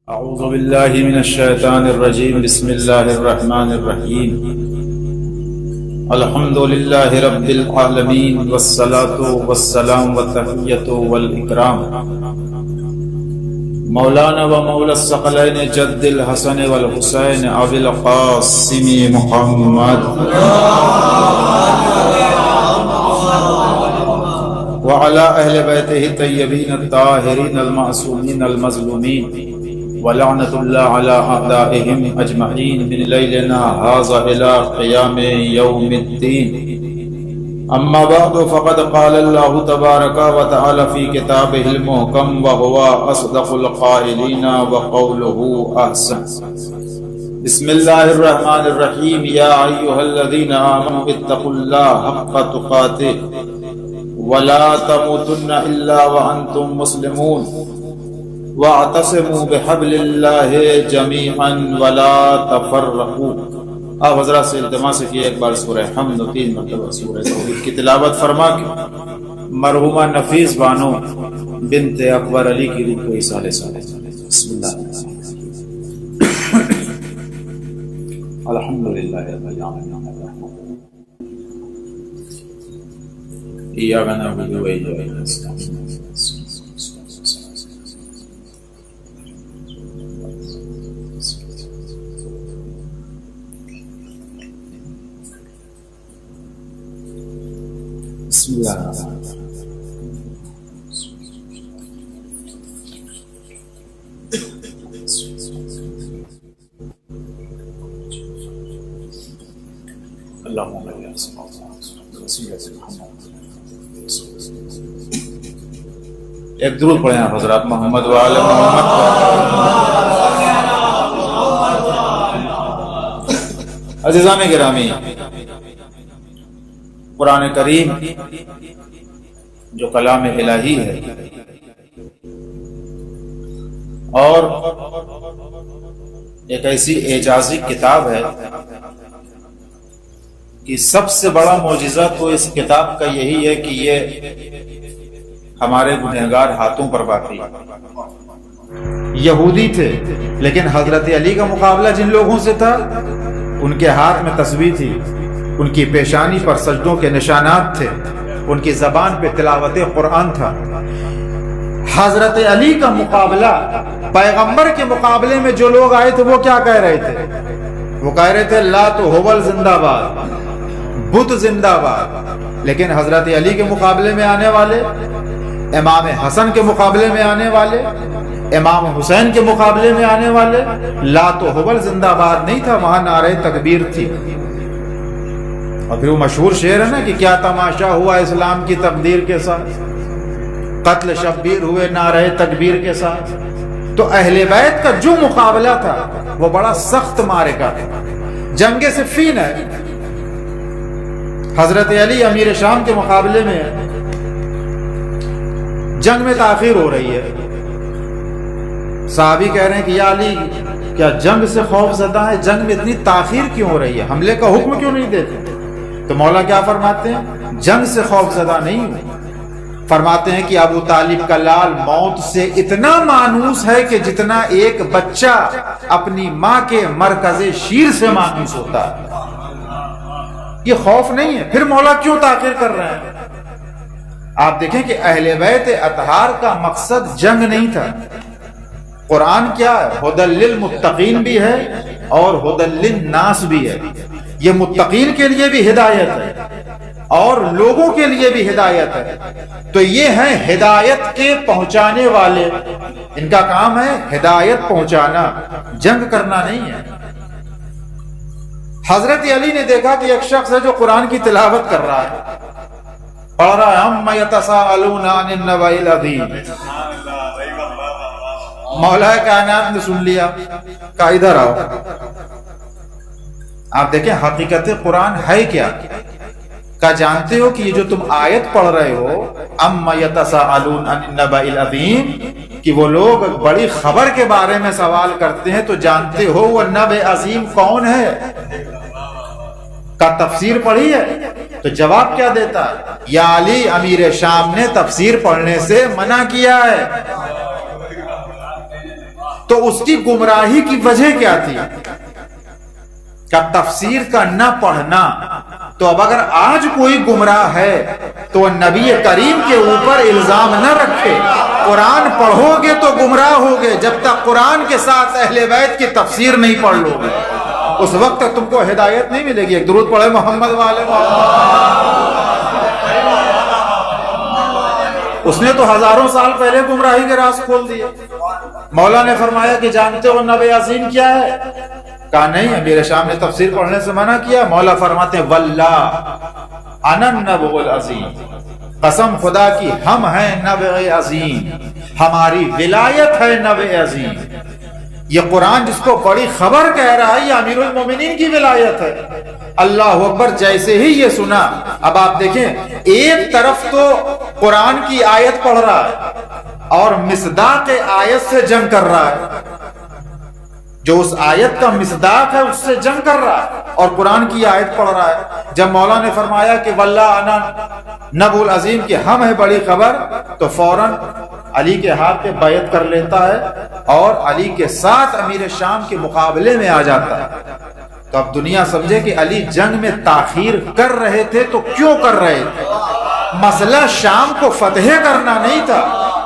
اعوذ باللہ من الشیطان الرجیم بسم اللہ الرحمن الرحیم الحمد للہ رب العالمین والصلاة والسلام والتحیۃ والاکرام مولانا و مولا الثقلین جد الحسن والحسین ابی القاسم محمد وعلى اہل بیتہ الطیبین الطاہرین المعصومین المظلومین ولعنت اللہ علی اعدائهم اجمعین من لیلنا هذا الى قیام یوم الدین اما بعد فقد قال اللہ تبارک وتعالی فی کتابہ المحکم وهو اصدق القائلین وقوله احسن بسم اللہ الرحمن الرحیم یا ایھا الذین آمنوا اتقوا اللہ حق تقاتہ ولا تموتن الا وانتم مسلمون واعتصموا بحبل اللہ جمیعا ولا تفرقوا۔ آپ حضرات سے التماس ہے کہ ایک بار سورہ حمد و 3 مرتبہ سورہ توحید کی تلاوت فرما کے مرحومہ نفیس بانو بنت اکبر علی کی روح کو ایصال صالح۔ بسم اللہ الحمدللہ رب العالمین الرحمن ایاک نعبد و ایاک نستعین۔ بسم اللہ اللہم ایک درود پڑھیں آپ حضرات محمد و آل محمد۔ عزیزان گرامی، قرآن کریم جو کلام الہی ہے اور ایک ایسی اعجازی کتاب ہے کہ سب سے بڑا معجزہ تو اس کتاب کا یہی ہے کہ یہ ہمارے گنہگار ہاتھوں پر باقی ہے۔ یہودی تھے لیکن حضرت علی کا مقابلہ جن لوگوں سے تھا، ان کے ہاتھ میں تسبیح تھی، ان کی پیشانی پر سجدوں کے نشانات تھے، ان کی زبان پہ تلاوت قرآن تھا۔ حضرت علی کا مقابلہ پیغمبر کے مقابلے میں جو لوگ آئے تھے وہ کیا کہہ رہے تھے؟ وہ کہہ رہے تھے لات و حبل زندہ باد، بت زندہ باد۔ لیکن حضرت علی کے مقابلے میں آنے والے، امام حسن کے مقابلے میں آنے والے، امام حسین کے مقابلے میں آنے والے، لات و حبل زندہ باد نہیں تھا، وہاں نعرہ تکبیر تھی۔ اور پھر وہ مشہور شعر ہے نا کہ کیا تماشا ہوا اسلام کی تقدیر کے ساتھ، قتل شبیر ہوئے نعرہ تکبیر کے ساتھ۔ تو اہل بیت کا جو مقابلہ تھا وہ بڑا سخت معرکہ تھا، جنگ صفین ہے۔ حضرت علی امیر شام کے مقابلے میں جنگ میں تاخیر ہو رہی ہے۔ صحابی کہہ رہے ہیں کہ یا علی، کیا جنگ سے خوف زدہ ہے؟ جنگ میں اتنی تاخیر کیوں ہو رہی ہے؟ حملے کا حکم کیوں نہیں دیتے؟ تو مولا کیا فرماتے ہیں؟ جنگ سے خوف زدہ نہیں ہوں، فرماتے ہیں کہ ابو طالب کا لال موت سے اتنا مانوس ہے کہ جتنا ایک بچہ اپنی ماں کے مرکز شیر سے مانوس ہوتا ہے۔ یہ خوف نہیں ہے، پھر مولا کیوں تاخیر کر رہے ہیں؟ آپ دیکھیں کہ اہل بیت اطہار کا مقصد جنگ نہیں تھا۔ قرآن کیا ہے؟ ہدی للمتقین بھی ہے اور ہدی للناس بھی ہے۔ یہ متقین کے لیے بھی ہدایت ہے اور لوگوں کے لیے بھی ہدایت ہے۔ تو یہ ہیں ہدایت کے پہنچانے والے، ان کا کام ہے ہدایت پہنچانا، جنگ کرنا نہیں ہے۔ حضرت علی نے دیکھا کہ ایک شخص ہے جو قرآن کی تلاوت کر رہا ہے، پڑھ رہا ہے عما یتساءلون عن النبأ العظیم۔ مولا کائنات نے سن لیا، کہا ادھر آؤ۔ آپ دیکھیں حقیقت قرآن ہے کیا؟ کہا جانتے ہو کہ یہ جو تم آیت پڑھ رہے ہو اما یتساءلون عن النبأ العظیم، کہ وہ لوگ بڑی خبر کے بارے میں سوال کرتے ہیں، تو جانتے ہو وہ نبأ عظیم کون ہے؟ کا تفسیر پڑھی ہے؟ تو جواب کیا دیتا ہے؟ یا علی، امیر شام نے تفسیر پڑھنے سے منع کیا ہے۔ تو اس کی گمراہی کی وجہ کیا تھی؟ کہ تفسیر کا نہ پڑھنا. تو اب اگر آج کوئی گمراہ ہے تو نبی کریم کے اوپر الزام نہ رکھے. قرآن پڑھو گے تو گمراہ ہوگے جب تک قرآن کے ساتھ اہل بیت کی تفسیر نہیں پڑھ لو گے. اس وقت تک تم کو ہدایت نہیں ملے گی. ایک درود پڑھے محمد والے محمد. اس نے تو ہزاروں سال پہلے گمراہی کے راز کھول دیے. مولا نے فرمایا کہ جانتے ہو نبی عظیم کیا ہے؟ کہا نہیں. امیر شام نے تفسیر پڑھنے سے منع کیا. مولا فرماتے ہیں واللہ انا النبی العظیم، قسم خدا کی ہم ہیں نبی عظیم، ہماری ولایت ہے نبی عظیم. یہ قرآن جس کو بڑی خبر کہہ رہا ہے یہ امیر المومنین کی ولایت ہے. اللہ اکبر. جیسے ہی یہ سنا، اب آپ دیکھیں ایک طرف تو قرآن کی آیت پڑھ رہا ہے اور مصداق آیت سے جنگ کر رہا ہے. جو اس آیت کا مصداق ہے اس سے جنگ کر رہا ہے اور قرآن کی آیت پڑھ رہا ہے. جب مولا نے فرمایا کہ واللہ انا نبی العظیم کی ہم ہے بڑی خبر، تو فوراً علی کے ہاتھ پہ بیعت کر لیتا ہے اور علی کے ساتھ امیر شام کے مقابلے میں آ جاتا ہے. تو اب دنیا سمجھے کہ علی جنگ میں تاخیر کر رہے تھے تو کیوں کر رہے تھے؟ مسئلہ شام کو فتح کرنا نہیں تھا.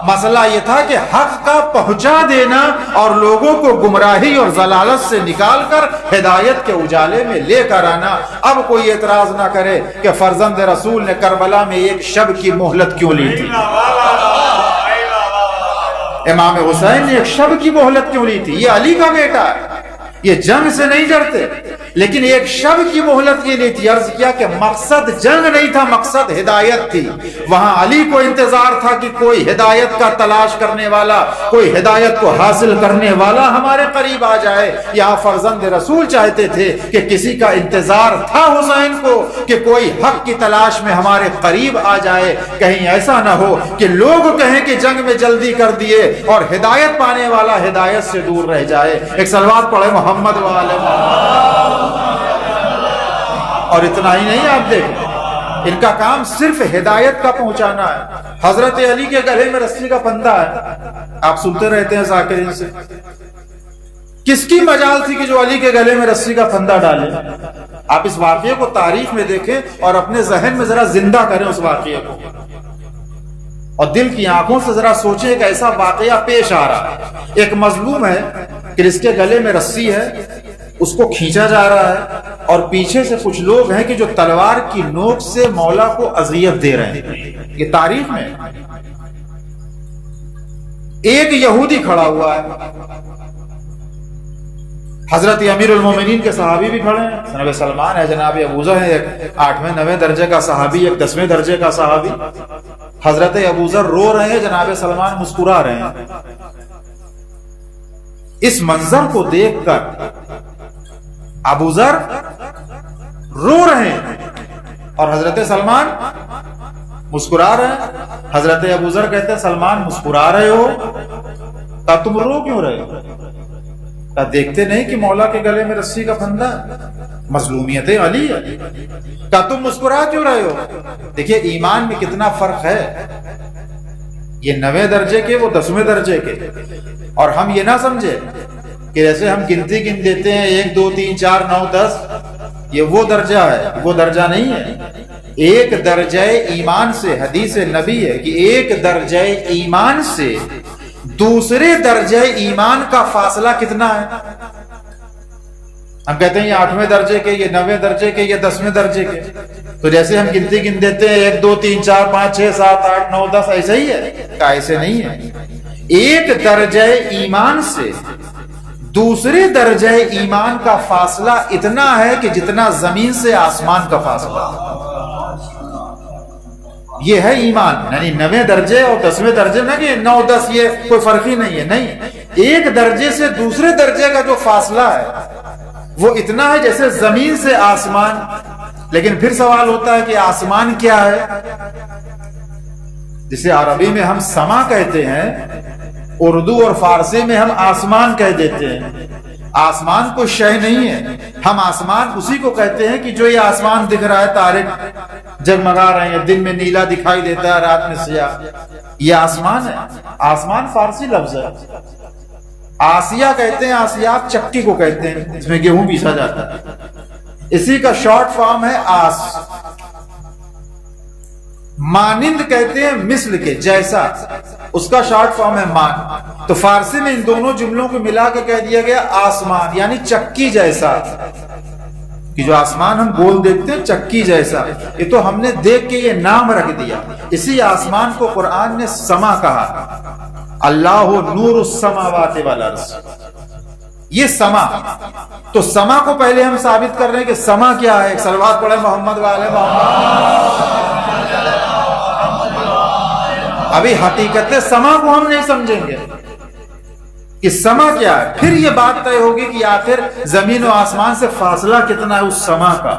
مسئلہ یہ تھا کہ حق کا پہنچا دینا اور لوگوں کو گمراہی اور ضلالت سے نکال کر ہدایت کے اجالے میں لے کر آنا. اب کوئی اعتراض نہ کرے کہ فرزند رسول نے کربلا میں ایک شب کی مہلت کیوں لی تھی. امام حسین نے ایک شب کی مہلت کیوں لی تھی؟ یہ علی کا بیٹا ہے، یہ جنگ سے نہیں ڈرتے، لیکن ایک شب کی مہلت یہ لی تھی. عرض کیا کہ مقصد جنگ نہیں تھا، مقصد ہدایت تھی. وہاں علی کو انتظار تھا کہ کوئی ہدایت کا تلاش کرنے والا، کوئی ہدایت کو حاصل کرنے والا ہمارے قریب آ جائے. یہاں فرزند رسول چاہتے تھے کہ کسی کا انتظار تھا حسین کو کہ کوئی حق کی تلاش میں ہمارے قریب آ جائے. کہیں ایسا نہ ہو کہ لوگ کہیں کہ جنگ میں جلدی کر دیے اور ہدایت پانے والا ہدایت سے دور رہ جائے. ایک صلوات پڑھے محمد والے محمد. اور اتنا ہی نہیں، آپ دیکھیں ان کا کام صرف ہدایت کا پہنچانا ہے. حضرت علی کے گلے میں رسی کا پھندا ہے، آپ سنتے رہتے ہیں ذاکرین سے. کس کی مجال تھی کہ جو علی کے گلے میں رسی کا پھندا ڈالے؟ آپ اس واقعے کو تاریخ میں دیکھیں اور اپنے ذہن میں ذرا زندہ کریں اس واقعے کو، اور دل کی آنکھوں سے ذرا سوچیں کہ ایسا واقعہ پیش آ رہا ہے. ایک مظلوم ہے کہ جس کے گلے میں رسی ہے، اس کو کھینچا جا رہا ہے اور پیچھے سے کچھ لوگ ہیں کہ جو تلوار کی نوک سے مولا کو اذیت دے رہے ہیں. یہ تاریخ میں ایک یہودی کھڑا ہوا ہے. حضرت امیر المومنین کے صحابی بھی کھڑے ہیں. جناب سلمان ہے، جناب ابوذر ہے، ایک 8ویں 9ویں درجے کا صحابی، ایک 10ویں درجے کا صحابی. حضرت ابوذر رو رہے ہیں، جناب سلمان مسکرا رہے ہیں. اس منظر کو دیکھ کر ابوذر رو رہے ہیں اور حضرت سلمان مسکرا رہے ہیں. حضرت ابوذر کہتے ہیں سلمان مسکرا رہے ہو؟ کہا تم رو کیوں رہے ہو؟ کہا دیکھتے نہیں کہ مولا کے گلے میں رسی کا پھندا، مظلومیت علی ہے. کہا تم مسکرا کیوں رہے ہو؟ دیکھیے ایمان میں کتنا فرق ہے. یہ 9ویں درجے کے، وہ 10ویں درجے کے. اور ہم یہ نہ سمجھے کہ جیسے ہم گنتی گن دیتے ہیں 1 2 3 4 9 10، یہ وہ درجہ ہے، وہ درجہ نہیں ہے. ایک درجہ ایمان سے، حدیث نبی ہے کہ ایک درجہ ایمان سے دوسرے درجہ ایمان کا فاصلہ کتنا ہے. ہم کہتے ہیں یہ 8ویں درجے کے، یہ 9ویں درجے کے، یہ 10ویں درجے کے. تو جیسے ہم گنتی گن دیتے ہیں 1 2 3 4 5 6 7 8 9 10، ایسا ہی ہے؟ کہ ایسے نہیں ہے. ایک درجہ ایمان سے دوسرے درجہ ایمان کا فاصلہ اتنا ہے کہ جتنا زمین سے آسمان کا فاصلہ. یہ ہے ایمان. یعنی 9ویں درجے اور 10ویں درجے نہ کہ 9 10 یہ کوئی فرق ہی نہیں ہے. نہیں، ایک درجے سے دوسرے درجے کا جو فاصلہ ہے وہ اتنا ہے جیسے زمین سے آسمان. لیکن پھر سوال ہوتا ہے کہ آسمان کیا ہے؟ جسے عربی میں ہم سما کہتے ہیں، اردو اور فارسی میں ہم آسمان کہہ دیتے ہیں. آسمان کوئی شے نہیں ہے. ہم آسمان اسی کو کہتے ہیں کہ جو یہ آسمان دکھ رہا ہے، تارے جگمگا رہے ہیں، دن میں نیلا دکھائی دیتا ہے، رات میں سیاہ، یہ آسمان ہے. آسمان فارسی لفظ ہے. آسیہ کہتے ہیں، آسیاب چکی کو کہتے ہیں، اس میں گیہوں پیسا جاتا ہے، اسی کا شارٹ فارم ہے آس۔ مانند کہتے ہیں مثل کے، جیسا، اس کا شارٹ فارم ہے مان۔ تو فارسی میں ان دونوں جملوں کو ملا کے کہہ دیا گیا آسمان، یعنی چکی جیسا، کہ جو آسمان ہم گول دیکھتے ہیں چکی جیسا، یہ تو ہم نے دیکھ کے یہ نام رکھ دیا۔ اسی آسمان کو قرآن نے سما کہا، اللہ نور السماوات والارض، یہ سما۔ تو سما کو پہلے ہم ثابت کر رہے ہیں کہ سما کیا ہے، ایک صلوات پڑھے محمد والے محمد۔ ابھی حقیقت سما کو ہم نہیں سمجھیں گے کہ سما کیا ہے، پھر یہ بات طے ہوگی کہ آخر زمین و آسمان سے فاصلہ کتنا ہے اس سما کا۔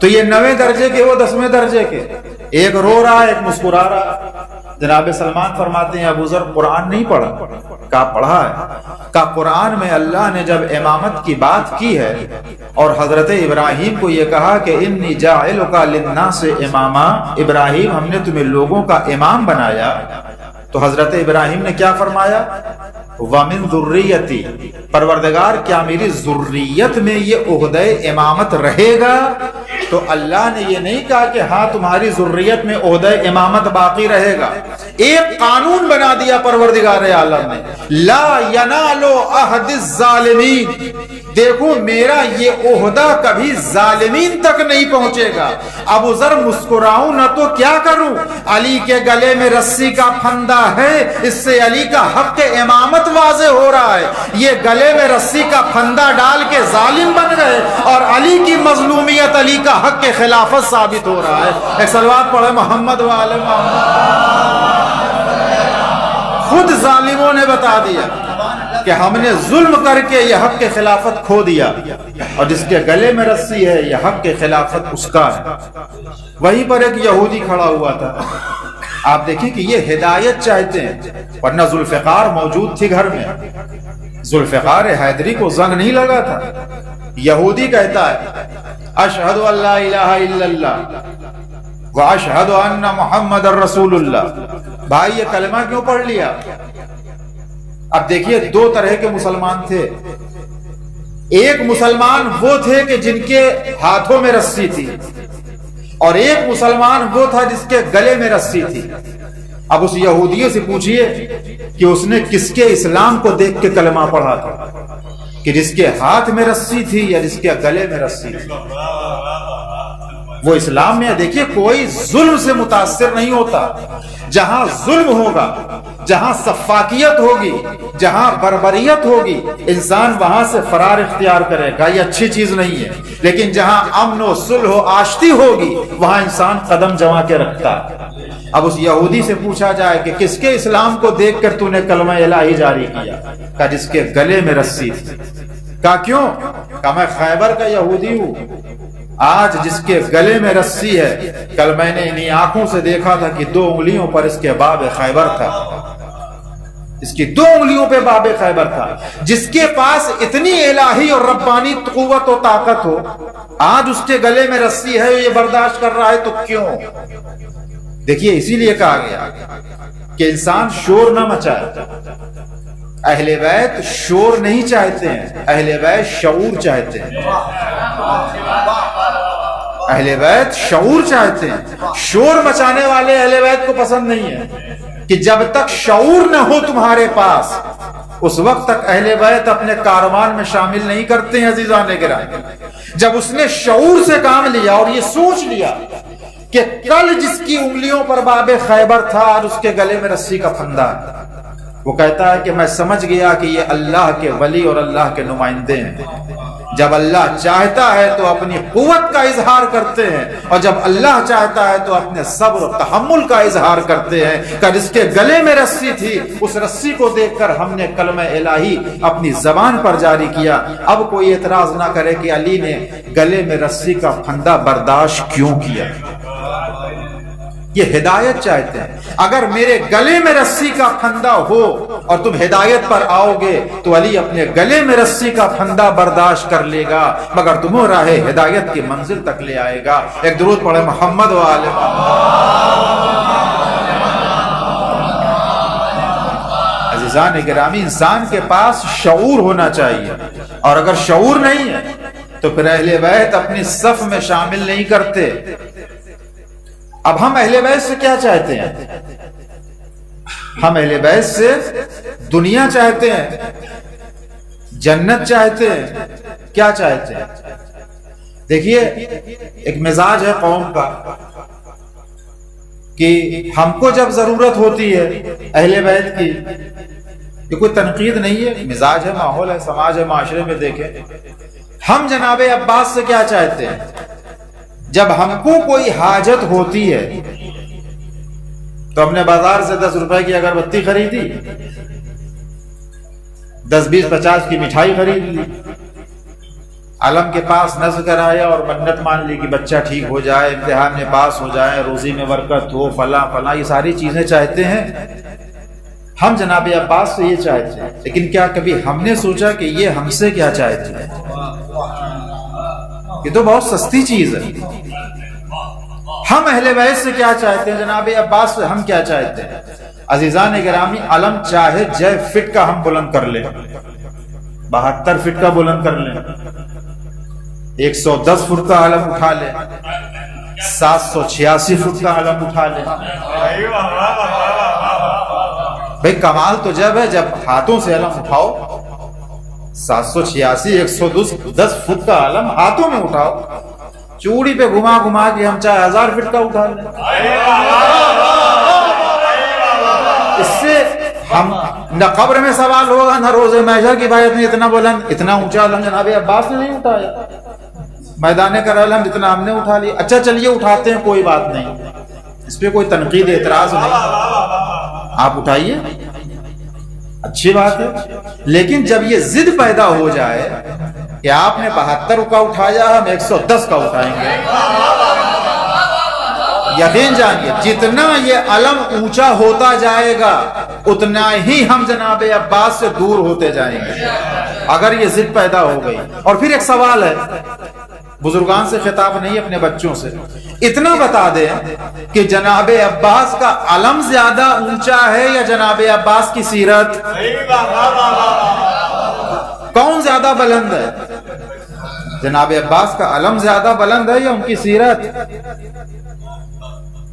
تو یہ 9ویں درجے کے، وہ 10ویں درجے کے، ایک رو رہا ہے ایک مسکرا رہا ہے۔ جناب سلمان فرماتے ہیں ابو ذر قرآن نہیں پڑھا؟ کہا پڑھا ہے۔ کہا قرآن میں اللہ نے جب امامت کی بات کی ہے اور حضرت ابراہیم کو یہ کہا کہ انی جاعلک للناس اماما، ابراہیم ہم نے تمہیں لوگوں کا امام بنایا، تو حضرت ابراہیم نے کیا فرمایا؟ وَمِن ذُرِّيَّتِي، پروردگار کیا میری ذریت میں یہ عہدہ امامت رہے گا؟ تو اللہ نے یہ نہیں کہا کہ ہاں تمہاری ذریت میں عہدہ امامت باقی رہے گا، ایک قانون بنا دیا پروردگار عالم نے، لا ینال عہد الظالمین، دیکھو میرا یہ عہدہ کبھی ظالمین تک نہیں پہنچے گا۔ ابو ذر مسکراؤں نہ تو کیا کروں، علی کے گلے میں رسی کا پھندا ہے، اس سے علی کا حق امامت واضح ہو رہا ہے۔ یہ گلے میں رسی کا پھندا ڈال کے ظالم بن گئے اور علی کی مظلومیت، علی کا حق کے خلافت ثابت ہو رہا ہے۔ ایک صلوات پڑھے محمد وآل محمد۔ خود ظالموں نے بتا دیا کہ ہم نے ظلم کر کے یہ حق کے خلافت کھو دیا، اور جس کے گلے میں رسی ہے یہ حق کے خلافت اس کا ہے۔ وہیں پر ایک یہودی کھڑا ہوا تھا، آپ دیکھیں کہ یہ ہدایت چاہتے ہیں، ورنہ ذوالفقار موجود تھی گھر میں، ذوالفقار حیدری کو زنگ نہیں لگا تھا۔ یہودی کہتا ہے اشہد ان لا الہ الا اللہ واشہد ان محمد الرسول اللہ۔ بھائی یہ کلمہ کیوں پڑھ لیا؟ اب دیکھیے دو طرح کے مسلمان تھے، ایک مسلمان وہ تھے کہ جن کے ہاتھوں میں رسی تھی، اور ایک مسلمان وہ تھا جس کے گلے میں رسی تھی۔ اب اس یہودیوں سے پوچھئے کہ اس نے کس کے اسلام کو دیکھ کے کلمہ پڑھا تھا، کہ جس کے ہاتھ میں رسی تھی یا جس کے گلے میں رسی تھی۔ وہ اسلام میں دیکھیے کوئی ظلم سے متاثر نہیں ہوتا، جہاں ظلم ہوگا، جہاں سفاکیت ہوگی، جہاں بربریت ہوگی، انسان وہاں سے فرار اختیار کرے گا، یہ اچھی چیز نہیں ہے۔ لیکن جہاں امن و صلح و آشتی ہوگی وہاں انسان قدم جما کے رکھتا۔ اب اس یہودی سے پوچھا جائے کہ کس کے اسلام کو دیکھ کر تو نے کلمہ الہی جاری کیا؟ کہا جس کے گلے میں رسی تھی۔ کہا کیوں؟ کہا میں خیبر کا یہودی ہوں، آج جس کے گلے میں رسی ہے، کل میں نے انہی آنکھوں سے دیکھا تھا کہ 2 انگلیوں پر اس کے باب خیبر تھا، اس کی 2 انگلیوں پہ باب خیبر تھا۔ جس کے پاس اتنی الہی اور ربانی قوت و طاقت ہو، آج اس کے گلے میں رسی ہے، یہ برداشت کر رہا ہے، تو کیوں؟ دیکھیے اسی لیے کہا گیا کہ انسان شور نہ مچائے۔ اہل بیت شور نہیں چاہتے ہیں، اہل بیت شعور چاہتے ہیں۔ اہل بیت شعور چاہتے ہیں، شور مچانے والے اہل بیت کو پسند نہیں ہے۔ کہ جب تک شعور نہ ہو تمہارے پاس، اس وقت تک اہل بیت اپنے کاروان میں شامل نہیں کرتے ہیں۔ عزیزان گرامی، جب اس نے شعور سے کام لیا اور یہ سوچ لیا کہ کل جس کی انگلیوں پر باب خیبر تھا اور اس کے گلے میں رسی کا پھندا ہے، وہ کہتا ہے کہ میں سمجھ گیا کہ یہ اللہ کے ولی اور اللہ کے نمائندے ہیں۔ جب اللہ چاہتا ہے تو اپنی قوت کا اظہار کرتے ہیں، اور جب اللہ چاہتا ہے تو اپنے صبر و تحمل کا اظہار کرتے ہیں۔ کہ جس کے گلے میں رسی تھی، اس رسی کو دیکھ کر ہم نے کلمہ الہی اپنی زبان پر جاری کیا۔ اب کوئی اعتراض نہ کرے کہ علی نے گلے میں رسی کا پھندا برداشت کیوں کیا۔ یہ ہدایت چاہتے ہیں۔ اگر میرے گلے میں رسی کا پھندا ہو اور تم ہدایت پر آؤ گے تو علی اپنے گلے میں رسی کا پھندا برداشت کر لے گا، مگر تمہیں راہ ہدایت کی منزل تک لے آئے گا۔ ایک درود پڑھے محمد وآل محمد۔ عزیزان گرامی انسان کے پاس شعور ہونا چاہیے، اور اگر شعور نہیں ہے تو پھر اہل بیت اپنی صف میں شامل نہیں کرتے۔ اب ہم اہل بیت سے کیا چاہتے ہیں؟ ہم اہل بیت سے دنیا چاہتے ہیں، جنت چاہتے ہیں، کیا چاہتے ہیں؟ دیکھیے ایک مزاج ہے قوم کا کہ ہم کو جب ضرورت ہوتی ہے اہل بیت کی، یہ کوئی تنقید نہیں ہے، مزاج ہے، ماحول ہے، سماج ہے، معاشرے میں دیکھیں ہم جناب عباس سے کیا چاہتے ہیں؟ جب ہم کو کوئی حاجت ہوتی ہے تو ہم نے بازار سے 10 روپے کی اگربتی خریدی، 10 20 50 کی مٹھائی خرید لی، علم کے پاس نذر کرایا اور منت مان لی کہ بچہ ٹھیک ہو جائے، امتحان میں پاس ہو جائے، روزی میں برکت ہو، فلاں فلاں، یہ ساری چیزیں چاہتے ہیں ہم جناب عباس سے یہ چاہتے ہیں۔ لیکن کیا کبھی ہم نے سوچا کہ یہ ہم سے کیا چاہتے ہیں؟ یہ تو بہت سستی چیز ہے۔ ہم اہل بیت سے کیا چاہتے ہیں؟ جناب عباس سے ہم کیا چاہتے ہیں؟ عزیزان گرامی علم چاہے جے فٹ کا ہم بلند کر لیں، 72 فٹ کا بلند کر لیں، 110 فٹ کا علم اٹھا لیں، 786 فٹ کا علم اٹھا لیں، بھئی کمال تو جب ہے جب ہاتھوں سے علم اٹھاؤ، 786 110 فٹ کا علم ہاتھوں میں اٹھاؤ، چوڑی پہ گھما گھما کے ہم چاہے 1000 فٹ کا اٹھا لیں، اس سے ہم نہ قبر میں سوال ہوگا نہ روز محشر کی بھائی نے اتنا بلند اتنا اونچا علم جناب عباس نے نہیں اٹھایا، میدان کربلا میں جتنا ہم نے اٹھا لیا، اچھا چلیے اٹھاتے ہیں کوئی بات نہیں، اس پہ کوئی تنقید اعتراض نہیں، آپ اٹھائیے اچھی بات ہے، لیکن جب یہ ضد پیدا ہو جائے کہ آپ نے 72 کا اٹھایا ہم 110 کا اٹھائیں گے، یقین جانیے جتنا یہ علم اونچا ہوتا جائے گا اتنا ہی ہم جناب عباس سے دور ہوتے جائیں گے، اگر یہ ضد پیدا ہو گئی۔ اور پھر ایک سوال ہے، بزرگان سے خطاب نہیں اپنے بچوں سے، اتنا بتا دیں کہ جناب عباس کا علم زیادہ اونچا ہے یا جناب عباس کی سیرت؟ کون زیادہ بلند ہے؟ جناب عباس کا علم زیادہ بلند ہے یا ان کی سیرت؟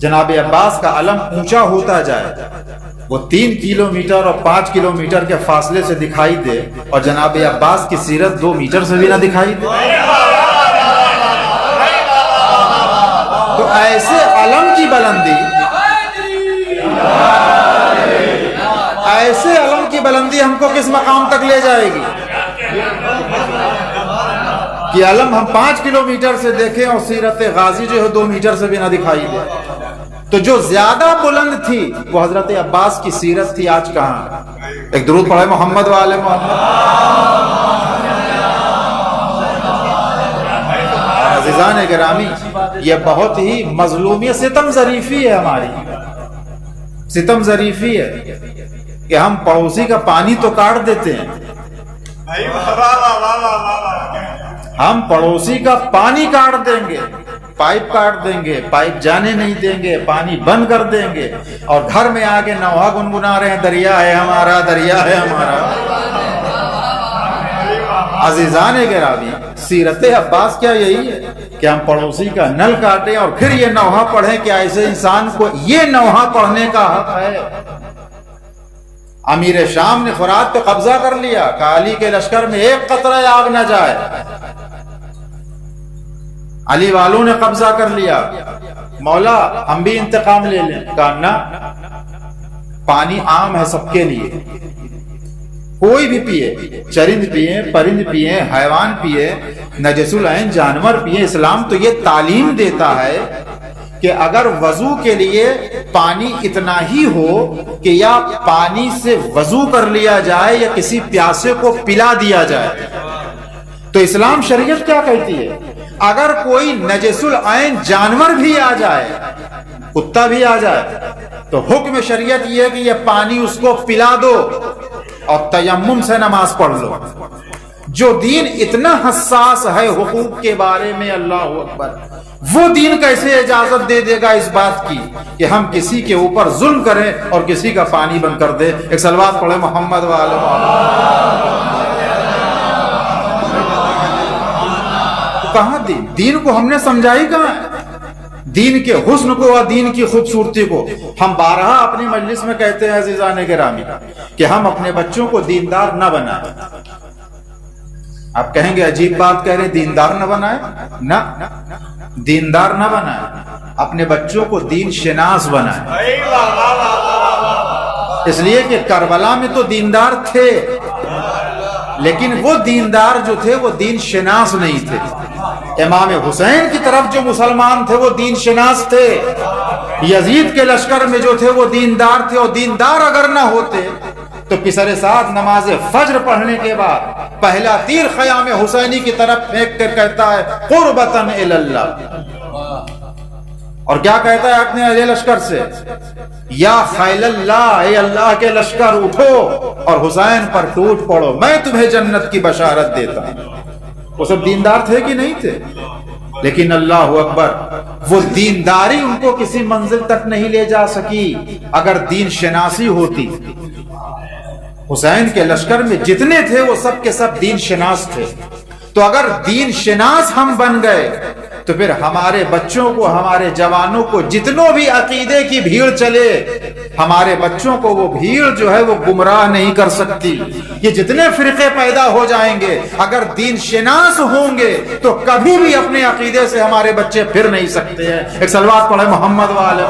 جناب عباس کا علم اونچا ہوتا جائے، وہ 3 کلومیٹر اور 5 کلومیٹر کے فاصلے سے دکھائی دے، اور جناب عباس کی سیرت 2 میٹر سے بھی نہ دکھائی دے، تو ایسے علم کی بلندی، ایسے علم کی بلندی ہم کو کس مقام تک لے جائے گی کہ علم ہم 5 کلومیٹر سے دیکھیں اور سیرت غازی جو ہے 2 میٹر سے بھی نہ دکھائی دے؟ تو جو زیادہ بلند تھی وہ حضرت عباس کی سیرت تھی، آج کہاں؟ ایک درود پڑھے محمد والے محمد۔ عزیزان گرامی یہ بہت ہی مظلومی، ستم ظریفی ہے، ہماری ستم ظریفی ہے کہ ہم پڑوسی کا پانی تو کاٹ دیتے ہیں، ہم پڑوسی کا پانی کاٹ دیں گے، پائپ کاٹ دیں گے، پائپ جانے نہیں دیں گے، پانی بند کر دیں گے، اور گھر میں آ کے نوحہ گنگنا رہے ہیں دریا ہے ہمارا، دریا ہے ہمارا۔ عزیزان گرامی سیرت عباس کیا یہی ہے کہ ہم پڑوسی کا نل کاٹیں اور پھر یہ نوحہ پڑھیں؟ کہ ایسے انسان کو یہ نوحہ پڑھنے کا حق ہے؟ امیر شام نے فرات پہ قبضہ کر لیا کہ علی کے لشکر میں ایک قطرہ آگ نہ جائے، علی والوں نے قبضہ کر لیا، مولا ہم بھی انتقام لے لیں، کہا نہ، پانی عام ہے سب کے لیے، کوئی بھی پیے، چرند پیے، پرند پیے، حیوان پیے، نجس العین جانور پیے۔ اسلام تو یہ تعلیم دیتا ہے کہ اگر وضو کے لیے پانی اتنا ہی ہو کہ یا پانی سے وضو کر لیا جائے یا کسی پیاسے کو پلا دیا جائے، تو اسلام شریعت کیا کہتی ہے؟ اگر کوئی نجس العین جانور بھی آ جائے، کتا بھی آ جائے، تو حکم شریعت یہ کہ یہ پانی اس کو پلا دو اور تیمم سے نماز پڑھ لو۔ جو دین اتنا حساس ہے حقوق کے بارے میں، اللہ اکبر، وہ دین کیسے اجازت دے دے گا اس بات کی کہ ہم کسی کے اوپر ظلم کریں اور کسی کا پانی بند کر دے؟ ایک صلوات پڑھے محمد والے کہاں دین کو ہم نے سمجھائی کہاں؟ دین کے حسن کو اور دین کی خوبصورتی کو ہم بارہا اپنی مجلس میں کہتے ہیں عزیزان گرامی کہ ہم اپنے بچوں کو دیندار نہ بنائیں۔ آپ کہیں گے عجیب بات کہہ رہے، دیندار نہ بنائیں؟ نہ، دیندار نہ بنائیں، اپنے بچوں کو دین شناس بنائیں۔ اس لیے کہ کربلا میں تو دیندار تھے، لیکن وہ دیندار جو تھے وہ دین شناس نہیں تھے۔ امام حسین کی طرف جو مسلمان تھے وہ دین شناس تھے، یزید کے لشکر میں جو تھے وہ دیندار تھے، اور دیندار اگر نہ ہوتے تو پسر سعد نماز فجر پڑھنے کے بعد پہلا تیر خیام حسینی کی طرف پھینک کر کہتا ہے قربتاً الی اللہ، اور کیا کہتا ہے اپنے اہل لشکر سے؟ یا خیل اللہ، اے اللہ کے لشکر اٹھو اور حسین پر ٹوٹ پڑو، میں تمہیں جنت کی بشارت دیتا ہوں۔ وہ سب دیندار تھے کہ نہیں تھے؟ لیکن اللہ اکبر، وہ دینداری ان کو کسی منزل تک نہیں لے جا سکی۔ اگر دین شناسی ہوتی، حسین کے لشکر میں جتنے تھے وہ سب کے سب دین شناس تھے، تو اگر دین شناس ہم بن گئے تو پھر ہمارے بچوں کو، ہمارے جوانوں کو جتنوں بھی عقیدے کی بھیڑ چلے، ہمارے بچوں کو وہ بھیڑ جو ہے وہ گمراہ نہیں کر سکتی۔ یہ جتنے فرقے پیدا ہو جائیں گے، اگر دین شناس ہوں گے تو کبھی بھی اپنے عقیدے سے ہمارے بچے پھر نہیں سکتے ہیں۔ ایک صلوات پڑھے محمد والے۔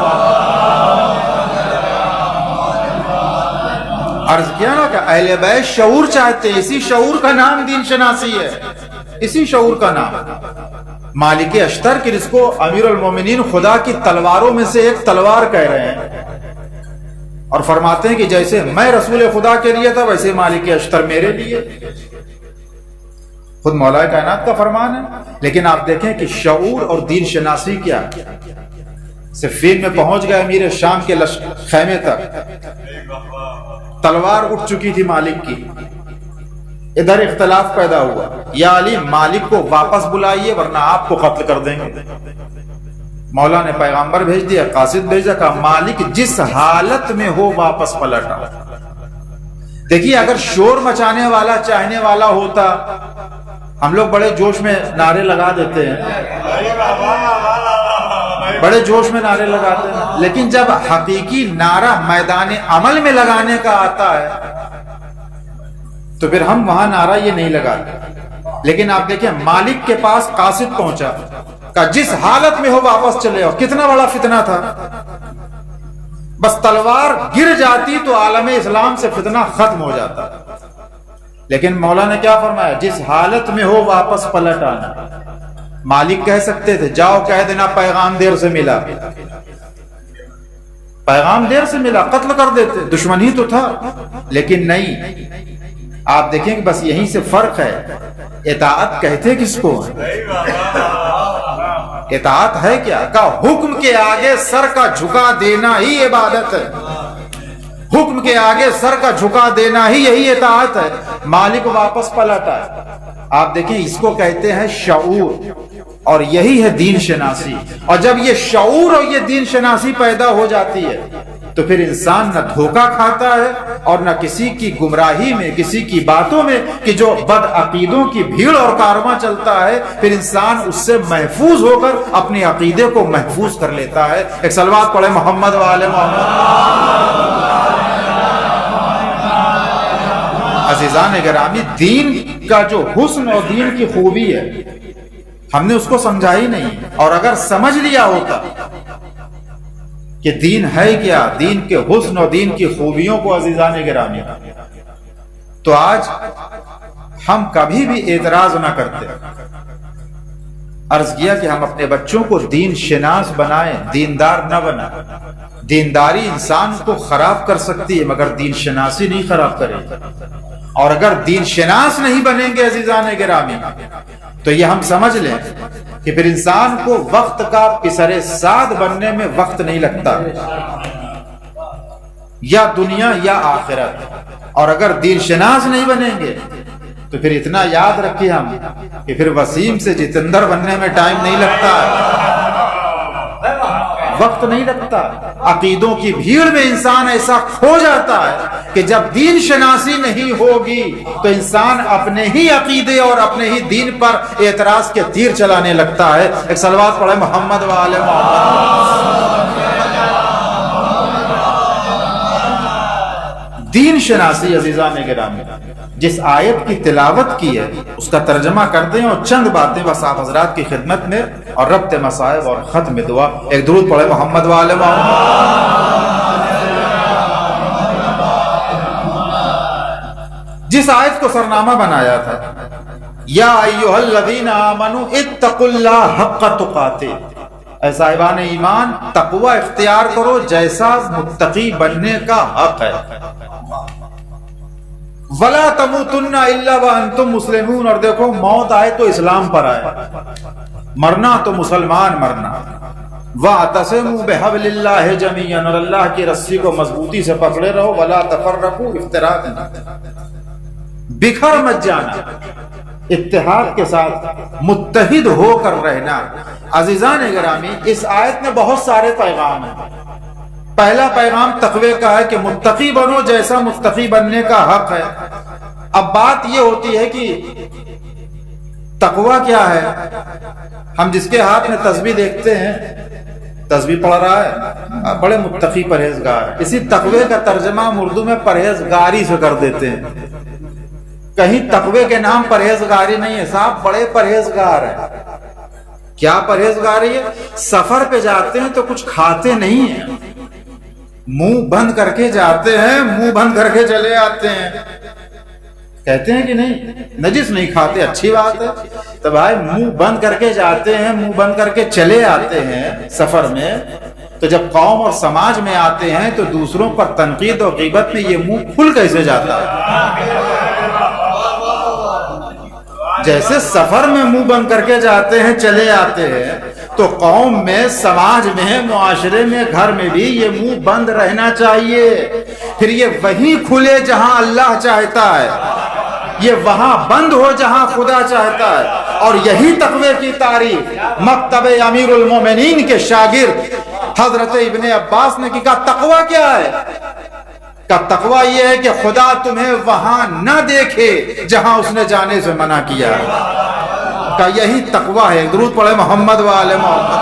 عرض کیا نا کہ اہل بیت شعور چاہتے ہیں، اسی شعور کا نام دین شناسی ہے، اسی شعور کا نام۔ مالک اشتر کی جس کو امیر المومنین خدا کی تلواروں میں سے ایک تلوار کہہ رہے ہیں، اور فرماتے ہیں کہ جیسے میں رسول خدا کے لیے تھا ویسے مالک اشتر میرے لیے، خود مولا کائنات کا فرمان ہے۔ لیکن آپ دیکھیں کہ شعور اور دین شناسی کیا، صفین میں پہنچ گئے امیر شام کے خیمے تک، تلوار اٹھ چکی تھی مالک کی، ادھر اختلاف پیدا ہوا، یا علی مالک کو واپس بلائیے ورنہ آپ کو قتل کر دیں گے۔ مولا نے پیغامبر بھیج دیا، قاصد بھیجا، کہا مالک جس حالت میں ہو واپس پلٹا۔ دیکھیے اگر شور مچانے والا چاہنے والا ہوتا، ہم لوگ بڑے جوش میں نعرے لگا دیتے ہیں، بڑے جوش میں نعرے لگاتے ہیں، لیکن جب حقیقی نعرہ میدان عمل میں لگانے کا آتا ہے تو پھر ہم وہاں نعرہ یہ نہیں لگاتے۔ لیکن آپ دیکھیں مالک کے پاس قاصد پہنچا، کہ جس حالت میں ہو واپس چلے ہو۔ کتنا بڑا فتنہ تھا، بس تلوار گر جاتی تو عالم اسلام سے فتنہ ختم ہو جاتا۔ لیکن مولا نے کیا فرمایا؟ جس حالت میں ہو واپس پلٹ آنا۔ مالک کہہ سکتے تھے جاؤ کہہ دینا پیغام دیر سے ملا، پیغام دیر سے ملا، قتل کر دیتے، دشمن ہی تو تھا، لیکن نہیں۔ آپ دیکھیں کہ بس یہیں سے فرق ہے، اطاعت کہتے کس کو؟ اطاعت ہے کیا؟ کہ حکم کے آگے سر کا جھکا دینا ہی عبادت ہے، حکم کے آگے سر کا جھکا دینا ہی یہی اطاعت ہے۔ مالک واپس پلٹا، آپ دیکھیں اس کو کہتے ہیں شعور، اور یہی ہے دین شناسی۔ اور جب یہ شعور اور یہ دین شناسی پیدا ہو جاتی ہے تو پھر انسان نہ دھوکہ کھاتا ہے اور نہ کسی کی گمراہی میں، کسی کی باتوں میں کہ جو بد عقیدوں کی بھیڑ اور کارواں چلتا ہے، پھر انسان اس سے محفوظ ہو کر اپنے عقیدے کو محفوظ کر لیتا ہے۔ ایک صلوات پڑھے محمد والے محمد۔ عزیزان گرامی، دین کا جو حسن اور دین کی خوبی ہے ہم نے اس کو سمجھا ہی نہیں، اور اگر سمجھ لیا ہوتا کہ دین ہے کیا، دین کے حسن اور دین کی خوبیوں کو عزیزان گرامی، تو آج ہم کبھی بھی اعتراض نہ کرتے۔ عرض کیا کہ ہم اپنے بچوں کو دین شناس بنائیں، دیندار نہ بنائیں۔ دینداری انسان کو خراب کر سکتی ہے مگر دین شناسی نہیں خراب کرے گی، اور اگر دین شناس نہیں بنیں گے عزیزان گرامی تو یہ ہم سمجھ لیں کہ پھر انسان کو وقت کا پسر سعد بننے میں وقت نہیں لگتا، یا دنیا یا آخرت۔ اور اگر دین شناس نہیں بنیں گے تو پھر اتنا یاد رکھیے ہم کہ پھر وسیم سے جتندر بننے میں ٹائم نہیں لگتا، وقت نہیں لگتا۔ عقیدوں کی بھیڑ میں انسان ایسا کھو جاتا ہے کہ جب دین شناسی نہیں ہوگی تو انسان اپنے ہی عقیدے اور اپنے ہی دین پر اعتراض کے تیر چلانے لگتا ہے۔ ایک صلوات پڑھے محمد وآل محمد۔ دین شناسی عزیزان گرامی، جس آیت کی تلاوت کی ہے اس کا ترجمہ کرتے ہیں اور چند باتیں بس آپ حضرات کی خدمت میں اور ربط مصائب اور ختم دعا۔ ایک درود پڑھے محمد وآل محمد۔ جس آیت کو سرنامہ بنایا تھا یا ایھا الذین آمنوا اتقوا اللہ حق تقاتہ، اے صاحبان ایمان تقوی اختیار کرو جیسا متقی بننے کا حق ہے۔ وَلَا تَمُوتُنَّ إِلَّا وَأَنْتُمْ مُسْلِمُونَ، اور دیکھو موت آئے تو اسلام پر آئے، مرنا تو مسلمان مرنا۔ وَاعْتَصِمُوا بِحَبْلِ اللَّهِ جَمِيعًا، اور اللہ کی رسی کو مضبوطی سے پکڑے رہو۔ وَلَا تَفَرَّقُوا، افتراق نہ، بکھر مت جانا، اتحاد کے ساتھ متحد ہو کر رہنا۔ عزیزان گرامی، اس آیت میں بہت سارے پیغام ہیں۔ پہلا پیغام تقوی کا ہے کہ متقی بنو جیسا متقی بننے کا حق ہے۔ اب بات یہ ہوتی ہے کہ تقوی کیا ہے؟ ہم جس کے ہاتھ میں تسبیح دیکھتے ہیں، تسبیح پڑھ رہا ہے، بڑے متقی پرہیزگار، اسی تقوی کا ترجمہ ہم اردو میں پرہیزگاری سے کر دیتے ہیں۔ کہیں تقوی کے نام پرہیزگاری نہیں ہے، صاحب بڑے پرہیزگار ہیں۔ کیا پرہیزگاری ہے؟ سفر پہ جاتے ہیں تو کچھ کھاتے نہیں ہیں، منہ بند کر کے جاتے ہیں، منہ بند کر کے چلے آتے ہیں، کہتے ہیں کہ نہیں نجس نہیں کھاتے، اچھی بات ہے۔ تو بھائی منہ بند کر کے جاتے ہیں، منہ بند کر کے چلے آتے ہیں سفر میں، تو جب قوم اور سماج میں آتے ہیں تو دوسروں پر تنقید اور غیبت میں یہ منہ کھل کیسے جاتا ہے؟ جیسے سفر میں منہ بند کر کے جاتے ہیں چلے آتے ہیں، تو قوم میں، سماج میں، معاشرے میں، گھر میں بھی یہ منہ بند رہنا چاہیے۔ پھر یہ وہیں کھلے جہاں اللہ چاہتا ہے، یہ وہاں بند ہو جہاں خدا چاہتا ہے۔ اور یہی تقوی کی تعریف مکتب امیر المومنین کے شاگرد حضرت ابن عباس نے کہا تقوی کیا ہے؟ کہ تقوی یہ ہے کہ خدا تمہیں وہاں نہ دیکھے جہاں اس نے جانے سے منع کیا ہے، کہ یہی تقوی ہے۔ درود پڑھے محمد وآل محمد۔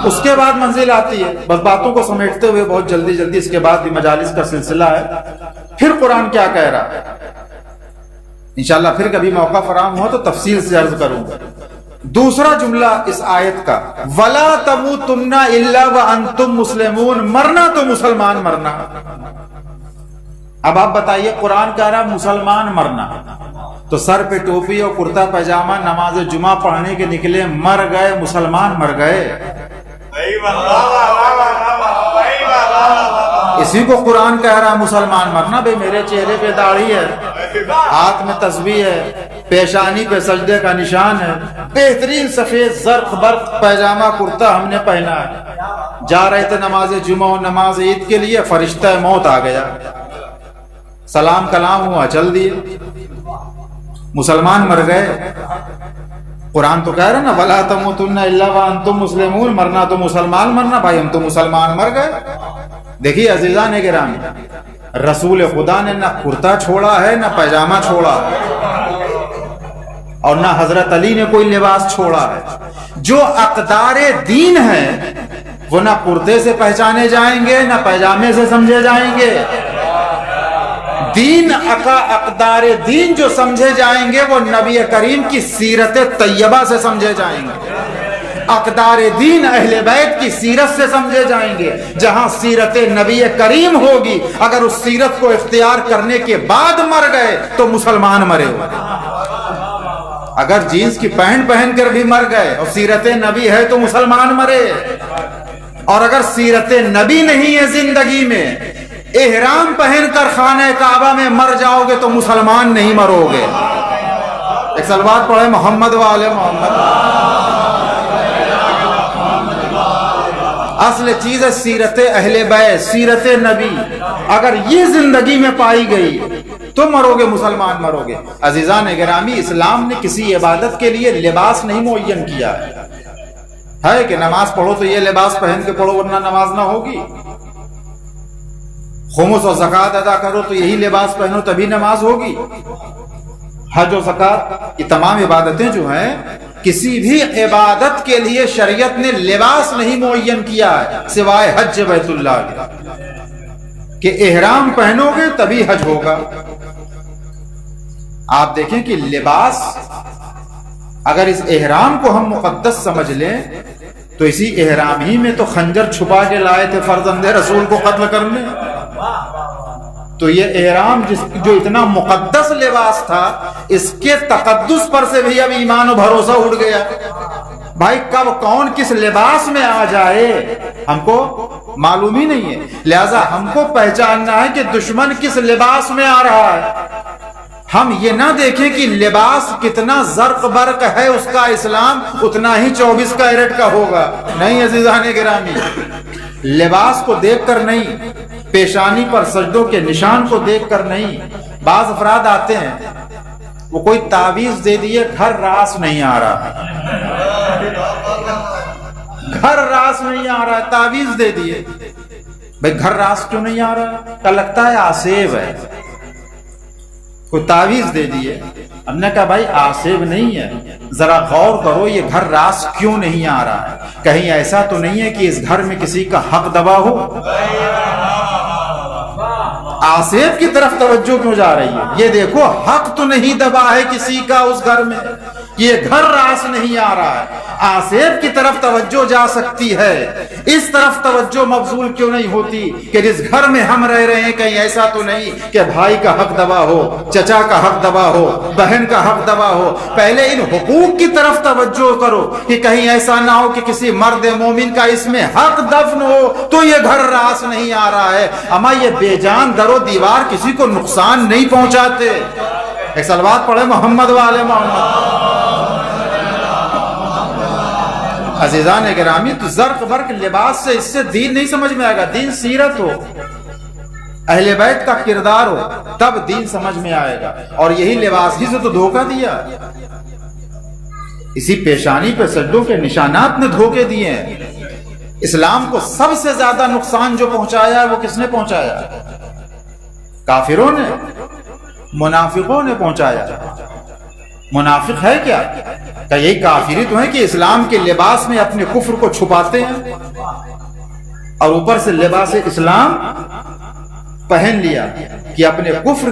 اس کے بعد منزل آتی ہے، بس باتوں کو سمیٹتے ہوئے بہت جلدی جلدی، اس کے بعد بھی مجالس کا سلسلہ ہے۔ پھر قرآن کیا کہہ رہا ہے انشاءاللہ پھر کبھی موقع فراہم ہوا تو تفصیل سے عرض کروں گا۔ دوسرا جملہ اس آیت کا وَلَا تَمُوتُنَّ إِلَّا وَأَنْتُمْ مُسْلِمُونَ، مرنا تو مسلمان مرنا۔ اب آپ بتائیے قرآن کہہ رہا مسلمان مرنا، تو سر پہ ٹوپی اور کرتا پائجامہ نماز جمعہ پڑھنے کے نکلے، مر گئے، مسلمان مر گئے۔ اسی کو قرآن کہہ رہا مسلمان مرنا۔ بھئی میرے چہرے پہ داڑھی ہے، ہاتھ میں تسبیح ہے، پیشانی پہ سجدے کا نشان ہے، بہترین سفید زرق برق پائجامہ کرتا ہم نے پہنا ہے، جا رہے تھے نماز جمعہ و نماز عید کے لیے، فرشتہ موت آ گیا، سلام کلام ہوا، چل دیے، مسلمان مر گئے۔ قرآن تو کہہ رہا نا وَلَا تَمُوتُنَّ إِلَّا وَأَنْتُمْ مُسْلِمُونَ، مرنا تو مسلمان مرنا۔ بھائی ہم تو مسلمان مر گئے۔ دیکھیے عزیزان گرامی، رسول خدا نے نہ کرتا چھوڑا ہے نہ پائجامہ چھوڑا ہے، اور نہ حضرت علی نے کوئی لباس چھوڑا ہے۔ جو اقدار دین ہیں وہ نہ کرتے سے پہچانے جائیں گے نہ پائجامے سے سمجھے جائیں گے۔ دین اقدار دین جو سمجھے جائیں گے وہ نبی کریم کی سیرت طیبہ سے سمجھے جائیں گے، اقدار دین اہل بیت کی سیرت سے سمجھے جائیں گے۔ جہاں سیرت نبی کریم ہوگی، اگر اس سیرت کو اختیار کرنے کے بعد مر گئے تو مسلمان مرے ہوئے۔ اگر جینز کی پینٹ پہن کر بھی مر گئے اور سیرت نبی ہے تو مسلمان مرے، اور اگر سیرت نبی نہیں ہے زندگی میں، احرام پہن کر خانہ کعبہ میں مر جاؤ گے تو مسلمان نہیں مرو گے۔ ایک صلوات پڑھے محمد وآل محمد۔ اصل چیز ہے سیرت اہل بیت، سیرت نبی. اگر یہ زندگی میں پائی گئی تو مرو گے مسلمان، مرو گے. عزیزان گرامی، اسلام نے کسی عبادت کے لیے لباس نہیں معین کیا ہے کہ نماز پڑھو تو یہ لباس پہن کے پڑھو ورنہ نماز نہ ہوگی. خمس اور زکوٰۃ ادا کرو تو یہی لباس پہنو تبھی نماز ہوگی. حج و زکوٰۃ یہ تمام عبادتیں جو ہیں، کسی بھی عبادت کے لیے شریعت نے لباس نہیں معین کیا ہے سوائے حج بیت اللہ کے، کہ احرام پہنو گے تبھی حج ہوگا. آپ دیکھیں کہ لباس، اگر اس احرام کو ہم مقدس سمجھ لیں تو اسی احرام ہی میں تو خنجر چھپا کے لائے تھے فرزند رسول کو قتل کرنے. تو یہ احرام جو اتنا مقدس لباس تھا، اس کے تقدس پر سے بھی اب ایمان و بھروسہ اٹھ گیا. بھائی کب کون کس لباس میں آ جائے ہم کو معلوم ہی نہیں ہے. لہذا ہم کو پہچاننا ہے کہ دشمن کس لباس میں آ رہا ہے. ہم یہ نہ دیکھیں کہ لباس کتنا زرق برق ہے اس کا، اسلام اتنا ہی 24 کیرٹ کا ہوگا. نہیں عزیزان گرامی، لباس کو دیکھ کر نہیں، پیشانی پر سجدوں کے نشان کو دیکھ کر نہیں. بعض افراد آتے ہیں، وہ کوئی تعویذ دے دیے، گھر راس نہیں آ رہا، گھر راس نہیں آ رہا، تعویذ دے دیے. بھائی گھر راس کیوں نہیں آ رہا؟ کہ لگتا ہے آسیب ہے. کوئی تعویذ دے دیے. ہم نے کہا بھائی آسیب نہیں ہے، ذرا غور کرو یہ گھر راس کیوں نہیں آ رہا ہے. کہیں ایسا تو نہیں ہے کہ اس گھر میں کسی کا حق دبا ہو؟ آسیب کی طرف توجہ کیوں جا رہی ہے؟ یہ دیکھو حق تو نہیں دبا ہے کسی کا اس گھر میں، یہ گھر راس نہیں آ رہا ہے. آسیب کی طرف توجہ جا سکتی ہے، اس طرف توجہ مبذول کیوں نہیں ہوتی کہ جس گھر میں ہم رہ رہے ہیں کہیں ایسا تو نہیں کہ بھائی کا حق دبا ہو، چچا کا حق دبا ہو، بہن کا حق دبا ہو. پہلے ان حقوق کی طرف توجہ کرو کہ کہیں ایسا نہ ہو کہ کسی مرد مومن کا اس میں حق دفن ہو تو یہ گھر راس نہیں آ رہا ہے. اما یہ بے جان در و دیوار کسی کو نقصان نہیں پہنچاتے. ایک صلوات پڑھے محمد والے محمد. عزیزان گرامی، تو زرق برق لباس سے اس سے دین نہیں سمجھ میں آئے گا. دین سیرت ہو، اہل بیت کا کردار ہو، تب دین سمجھ میں آئے گا. اور یہی لباس ہی سے تو دھوکہ دیا، اسی پیشانی پہ سجدوں کے نشانات نے دھوکے دیے ہیں. اسلام کو سب سے زیادہ نقصان جو پہنچایا ہے وہ کس نے پہنچایا؟ کافروں نے، منافقوں نے پہنچایا. منافق ہے کیا؟ کہ یہی کافری تو ہے کہ اسلام کے لباس میں اپنے کفر کو چھپاتے ہیں اور اوپر سے لباس اسلام پہن لیا کہ اپنے کفر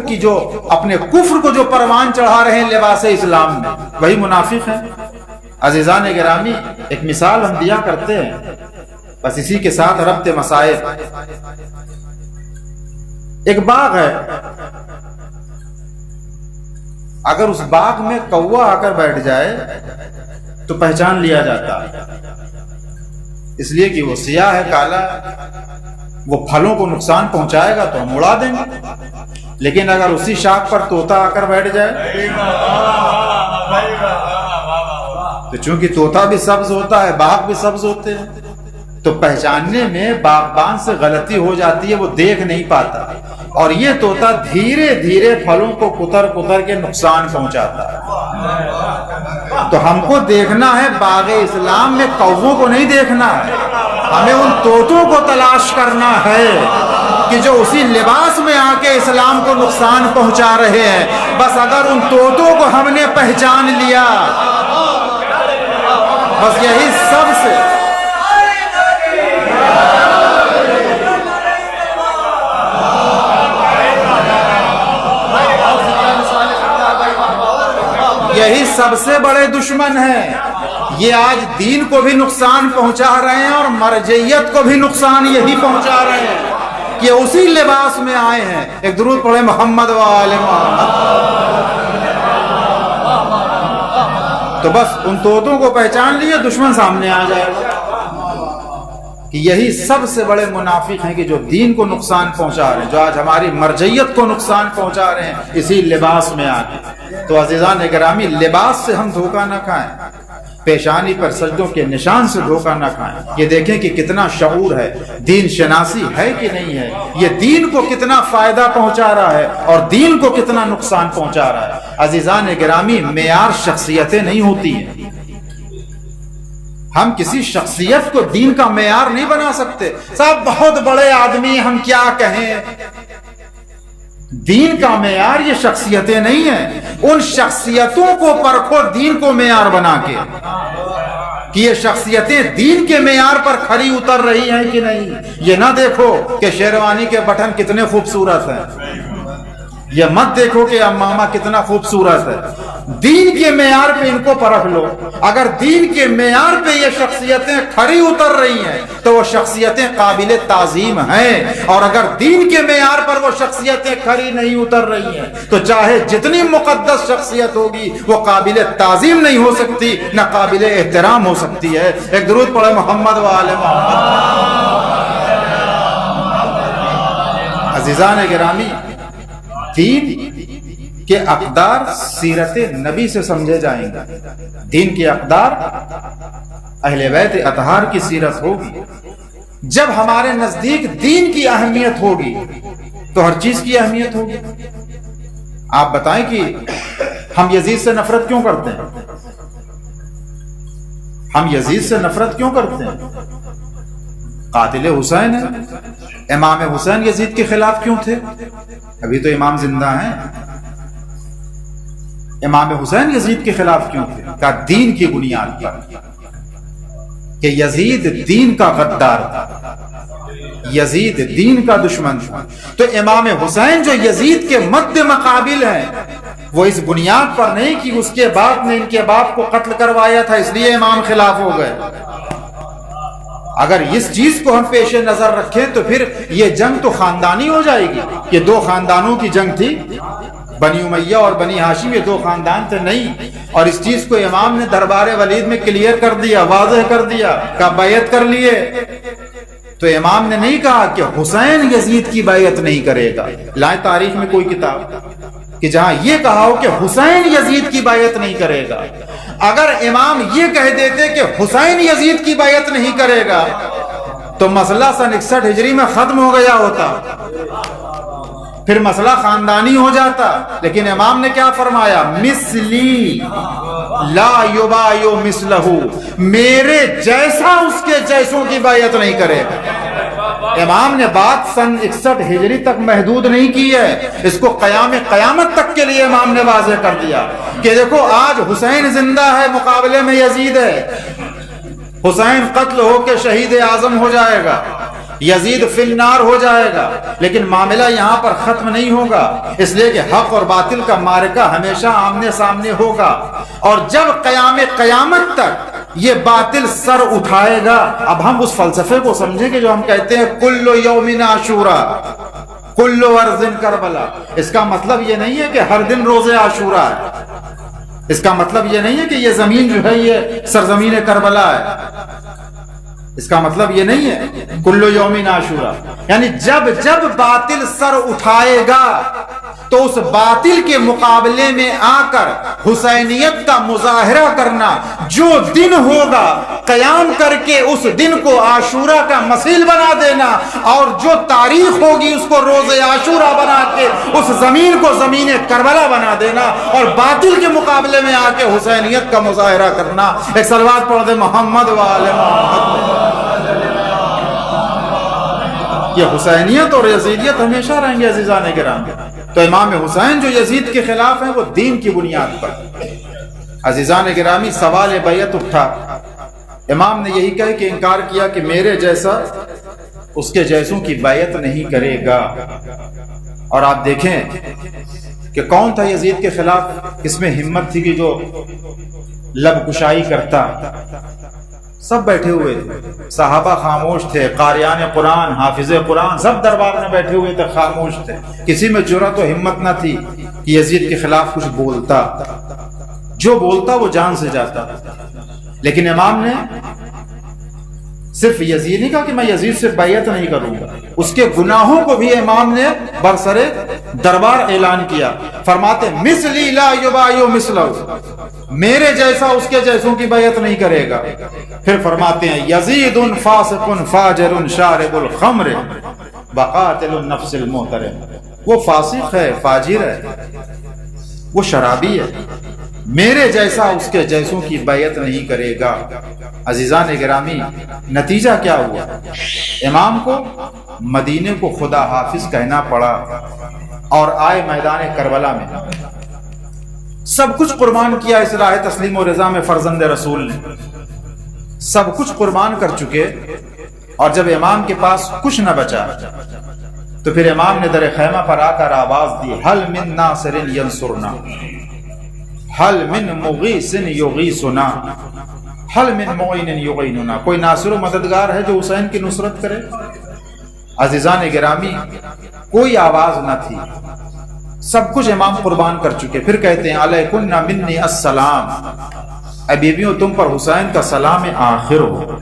کو جو پروان چڑھا رہے ہیں لباس اسلام میں، وہی منافق ہیں. عزیزان گرامی، ایک مثال ہم دیا کرتے ہیں، بس اسی کے ساتھ ربط مسائل. ایک باغ ہے، اگر اس باغ میں کوا آ کر بیٹھ جائے تو پہچان لیا جاتا ہے، اس لیے کہ وہ سیاہ ہے، کالا ہے، وہ پھلوں کو نقصان پہنچائے گا تو ہم اڑا دیں گے. لیکن اگر اسی شاخ پر طوطا آ کر بیٹھ جائے تو چونکہ طوطا بھی سبز ہوتا ہے، باغ بھی سبز ہوتے ہیں، تو پہچاننے میں باغبان سے غلطی ہو جاتی ہے، وہ دیکھ نہیں پاتا. اور یہ طوطا دھیرے دھیرے پھلوں کو کتر کتر کے نقصان پہنچاتا ہے. تو ہم کو دیکھنا ہے باغ اسلام میں کووں کو نہیں دیکھنا ہے، ہمیں ان طوطوں کو تلاش کرنا ہے کہ جو اسی لباس میں آ کے اسلام کو نقصان پہنچا رہے ہیں. بس اگر ان طوطوں کو ہم نے پہچان لیا، بس یہی سب سے یہی سب سے بڑے دشمن ہیں. یہ آج دین کو بھی نقصان پہنچا رہے ہیں اور مرجعیت کو بھی نقصان یہی پہنچا رہے ہیں کہ اسی لباس میں آئے ہیں. ایک درود پڑھے محمد وآل محمد. تو بس ان طوطوں کو پہچان لیے، دشمن سامنے آ جائے گا. کہ یہی سب سے بڑے منافق ہیں کہ جو دین کو نقصان پہنچا رہے ہیں، جو آج ہماری مرجعیت کو نقصان پہنچا رہے ہیں اسی لباس میں آ کے. تو عزیزان گرامی، لباس سے ہم دھوکہ نہ کھائیں. پیشانی پر سجدوں کے نشان سے دھوکہ نہ کھائیں. یہ دیکھیں کہ کتنا شعور ہے, دین شناسی ہے کہ نہیں ہے, یہ دین کو کتنا فائدہ پہنچا رہا ہے اور دین کو کتنا نقصان پہنچا رہا ہے. عزیزان گرامی, معیار شخصیتیں نہیں ہوتی ہیں. ہم کسی شخصیت کو دین کا معیار نہیں بنا سکتے. صاحب بہت بڑے آدمی, ہم کیا کہیں. دین کا معیار یہ شخصیتیں نہیں ہیں. ان شخصیتوں کو پرکھو دین کو معیار بنا کے کہ یہ شخصیتیں دین کے معیار پر کھری اتر رہی ہیں کہ نہیں. یہ نہ دیکھو کہ شیروانی کے بٹن کتنے خوبصورت ہیں, یہ مت دیکھو کہ امامہ کتنا خوبصورت ہے. دین کے معیار پہ ان کو پرکھ لو. اگر دین کے معیار پہ یہ شخصیتیں کھری اتر رہی ہیں تو وہ شخصیتیں قابل تعظیم ہیں, اور اگر دین کے معیار پر وہ شخصیتیں کھری نہیں اتر رہی ہیں تو چاہے جتنی مقدس شخصیت ہوگی وہ قابل تعظیم نہیں ہو سکتی, نہ قابل احترام ہو سکتی ہے. ایک درود پڑھے محمد و آل محمد. عزیزان گرامی, دین کے اقدار سیرت نبی سے سمجھے جائیں گے. دین کے اقدار اہل بیت اطہار کی سیرت ہوگی. جب ہمارے نزدیک دین کی اہمیت ہوگی تو ہر چیز کی اہمیت ہوگی. آپ بتائیں کہ ہم یزید سے نفرت کیوں کرتے ہیں؟ ہم یزید سے نفرت کیوں کرتے ہیں؟ قاتل حسین ہے. امام حسین یزید کے خلاف کیوں تھے؟ ابھی تو امام زندہ ہیں. امام حسین یزید کے خلاف کیوں تھے؟ کہا دین کی بنیاد پر کہ یزید دین کا غدار تھا, یزید دین کا دشمن تھا. تو امام حسین جو یزید کے مد مقابل ہیں وہ اس بنیاد پر نہیں کہ اس کے باپ نے ان کے باپ کو قتل کروایا تھا اس لیے امام خلاف ہو گئے. اگر اس چیز کو ہم پیش نظر رکھیں تو پھر یہ جنگ تو خاندانی ہو جائے گی. یہ دو خاندانوں کی جنگ تھی, بنی امیہ اور بنی ہاشم, یہ دو خاندان تھے نہیں. اور اس چیز کو امام نے دربار ولید میں کلیئر کر دیا, واضح کر دیا, کہ بیعت کر لیے. تو امام نے نہیں کہا کہ حسین یزید کی بیعت نہیں کرے گا. لائیں تاریخ میں کوئی کتاب کہ جہاں یہ کہا ہو کہ حسین یزید کی بیعت نہیں کرے گا. اگر امام یہ کہہ دیتے کہ حسین یزید کی بیعت نہیں کرے گا تو مسئلہ سن 61 ہجری میں ختم ہو گیا ہوتا, پھر مسئلہ خاندانی ہو جاتا. لیکن امام نے کیا فرمایا؟ مثلی لا یبایع مثلہ, میرے جیسا اس کے جیسوں کی بیعت نہیں کرے گا. امام نے بات سن 61 ہجری تک محدود نہیں کی ہے, اس کو قیامت تک کے لیے امام نے واضح کر دیا کہ دیکھو آج حسین زندہ ہے, مقابلے میں یزید ہے. حسین قتل ہو کے شہید اعظم ہو جائے گا, یزید فی النار ہو جائے گا, لیکن معاملہ یہاں پر ختم نہیں ہوگا. اس لیے کہ حق اور باطل کا معرکہ ہمیشہ آمنے سامنے ہوگا, اور جب قیامت تک یہ باطل سر اٹھائے گا. اب ہم اس فلسفے کو سمجھیں کہ جو ہم کہتے ہیں کل یوم عاشورا کل ارض کربلا. اس کا مطلب یہ نہیں ہے کہ ہر دن روز عاشورا ہے. اس کا مطلب یہ نہیں ہے کہ یہ زمین جو ہے یہ سرزمین کربلا ہے. اس کا مطلب یہ نہیں ہے کل یوم عاشورا, یعنی جب باطل سر اٹھائے گا تو اس باطل کے مقابلے میں آ کر حسینیت کا مظاہرہ کرنا, جو دن ہوگا قیام کر کے اس دن کو عاشورہ کا مثیل بنا دینا, اور جو تاریخ ہوگی اس کو روز عاشورہ بنا کے اس زمین کو زمین کربلا بنا دینا, اور باطل کے مقابلے میں آ کے حسینیت کا مظاہرہ کرنا. ایک صلوات پڑھ دے محمد و آل محمد. یہ حسینیت اور یزیدیت ہمیشہ رہیں گے عزیزان کرام. تو امام حسین جو یزید کے خلاف ہیں وہ دین کی بنیاد پر. عزیزان گرامی, سوال بیعت اٹھا. امام نے یہی کہہ کہ انکار کیا کہ میرے جیسا اس کے جیسوں کی بیعت نہیں کرے گا. اور آپ دیکھیں کہ کون تھا یزید کے خلاف, اس میں ہمت تھی کہ جو لب کشائی کرتا. سب بیٹھے ہوئے تھے, صحابہ خاموش تھے, قاریان قرآن, حافظ قرآن, سب دربار میں بیٹھے ہوئے تھے, خاموش تھے. کسی میں جرأت و ہمت نہ تھی کہ یزید کے خلاف کچھ بولتا. جو بولتا وہ جان سے جاتا. لیکن امام نے صرف یزید نہیں کہا کہ میں یزید سے بیعت نہیں کروں گا، اس کے گناہوں کو بھی امام نے برسر دربار اعلان کیا، فرماتے مثلی لا یبایع مثلہ، میرے جیسا اس کے جیسوں کی بیعت نہیں کرے گا۔ پھر فرماتے ہیں یزید فاسق فاجر شارب الخمر وقاتل النفس المحترم، وہ فاسق ہے، فاجر ہے، وہ شرابی ہے، میرے جیسا اس کے جیسوں کی بیعت نہیں کرے گا۔ عزیزان گرامی، نتیجہ کیا ہوا؟ امام کو مدینے کو خدا حافظ کہنا پڑا اور آئے میدان کربلا میں، سب کچھ قربان کیا اس راہ تسلیم و رضا میں فرزند رسول نے، سب کچھ قربان کر چکے، اور جب امام کے پاس کچھ نہ بچا تو پھر امام نے در خیمہ پر آ کر آواز دی حل من ناصر ینصرنا، حل من مغیث یغیثنا، حل من معین یعیننا، کوئی ناصر و مددگار ہے جو حسین کی نصرت کرے؟ عزیزان گرامی، کوئی آواز نہ تھی، سب کچھ امام قربان کر چکے۔ پھر کہتے ہیں علیکن منی السلام، اے بیویوں تم پر حسین کا سلام آخر ہو۔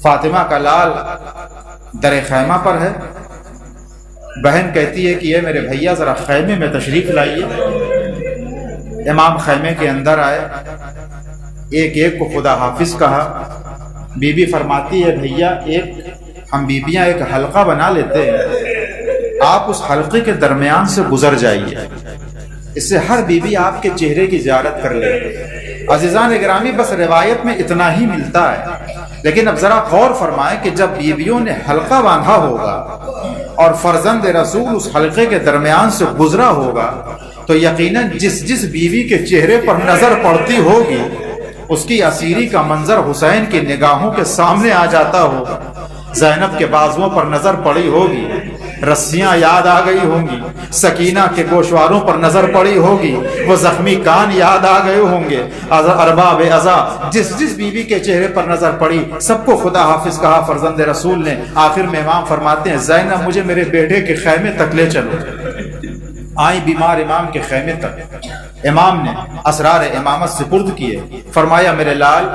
فاطمہ کا لال در خیمہ پر ہے، بہن کہتی ہے کہ یہ میرے بھیا ذرا خیمے میں تشریف لائیے۔ امام خیمے کے اندر آئے، ایک ایک کو خدا حافظ کہا۔ بی بی فرماتی ہے بھیا ہم بیبیاں ایک حلقہ بنا لیتے ہیں، آپ اس حلقے کے درمیان سے گزر جائیے، اس سے ہر بیوی آپ کے چہرے کی زیارت کر لے۔ عزیزان گرامی، بس روایت میں اتنا ہی ملتا ہے، لیکن اب ذرا غور فرمائیں کہ جب بیویوں نے حلقہ باندھا ہوگا اور فرزند رسول اس حلقے کے درمیان سے گزرا ہوگا تو یقیناً جس بیوی کے چہرے پر نظر پڑتی ہوگی اس کی اسیری کا منظر حسین کی نگاہوں کے سامنے آ جاتا ہوگا۔ زینب کے بازوؤں پر نظر پڑی ہوگی، رسیاں یاد آ گئی ہوں گی، سکینہ کے گوشواروں پر نظر پڑی ہوگی، وہ زخمی کان یاد آ گئے ہوں گے۔ ارباب عزا جس بیوی کے چہرے پر نظر پڑی سب کو خدا حافظ کہا فرزند رسول نے۔ آخر میں امام فرماتے ہیں زینب مجھے میرے بیٹے کے خیمے تک لے چلو۔ آئیں بیمار امام کے خیمے تک، امام نے اسرار امامت سپرد کیے، فرمایا میرے لال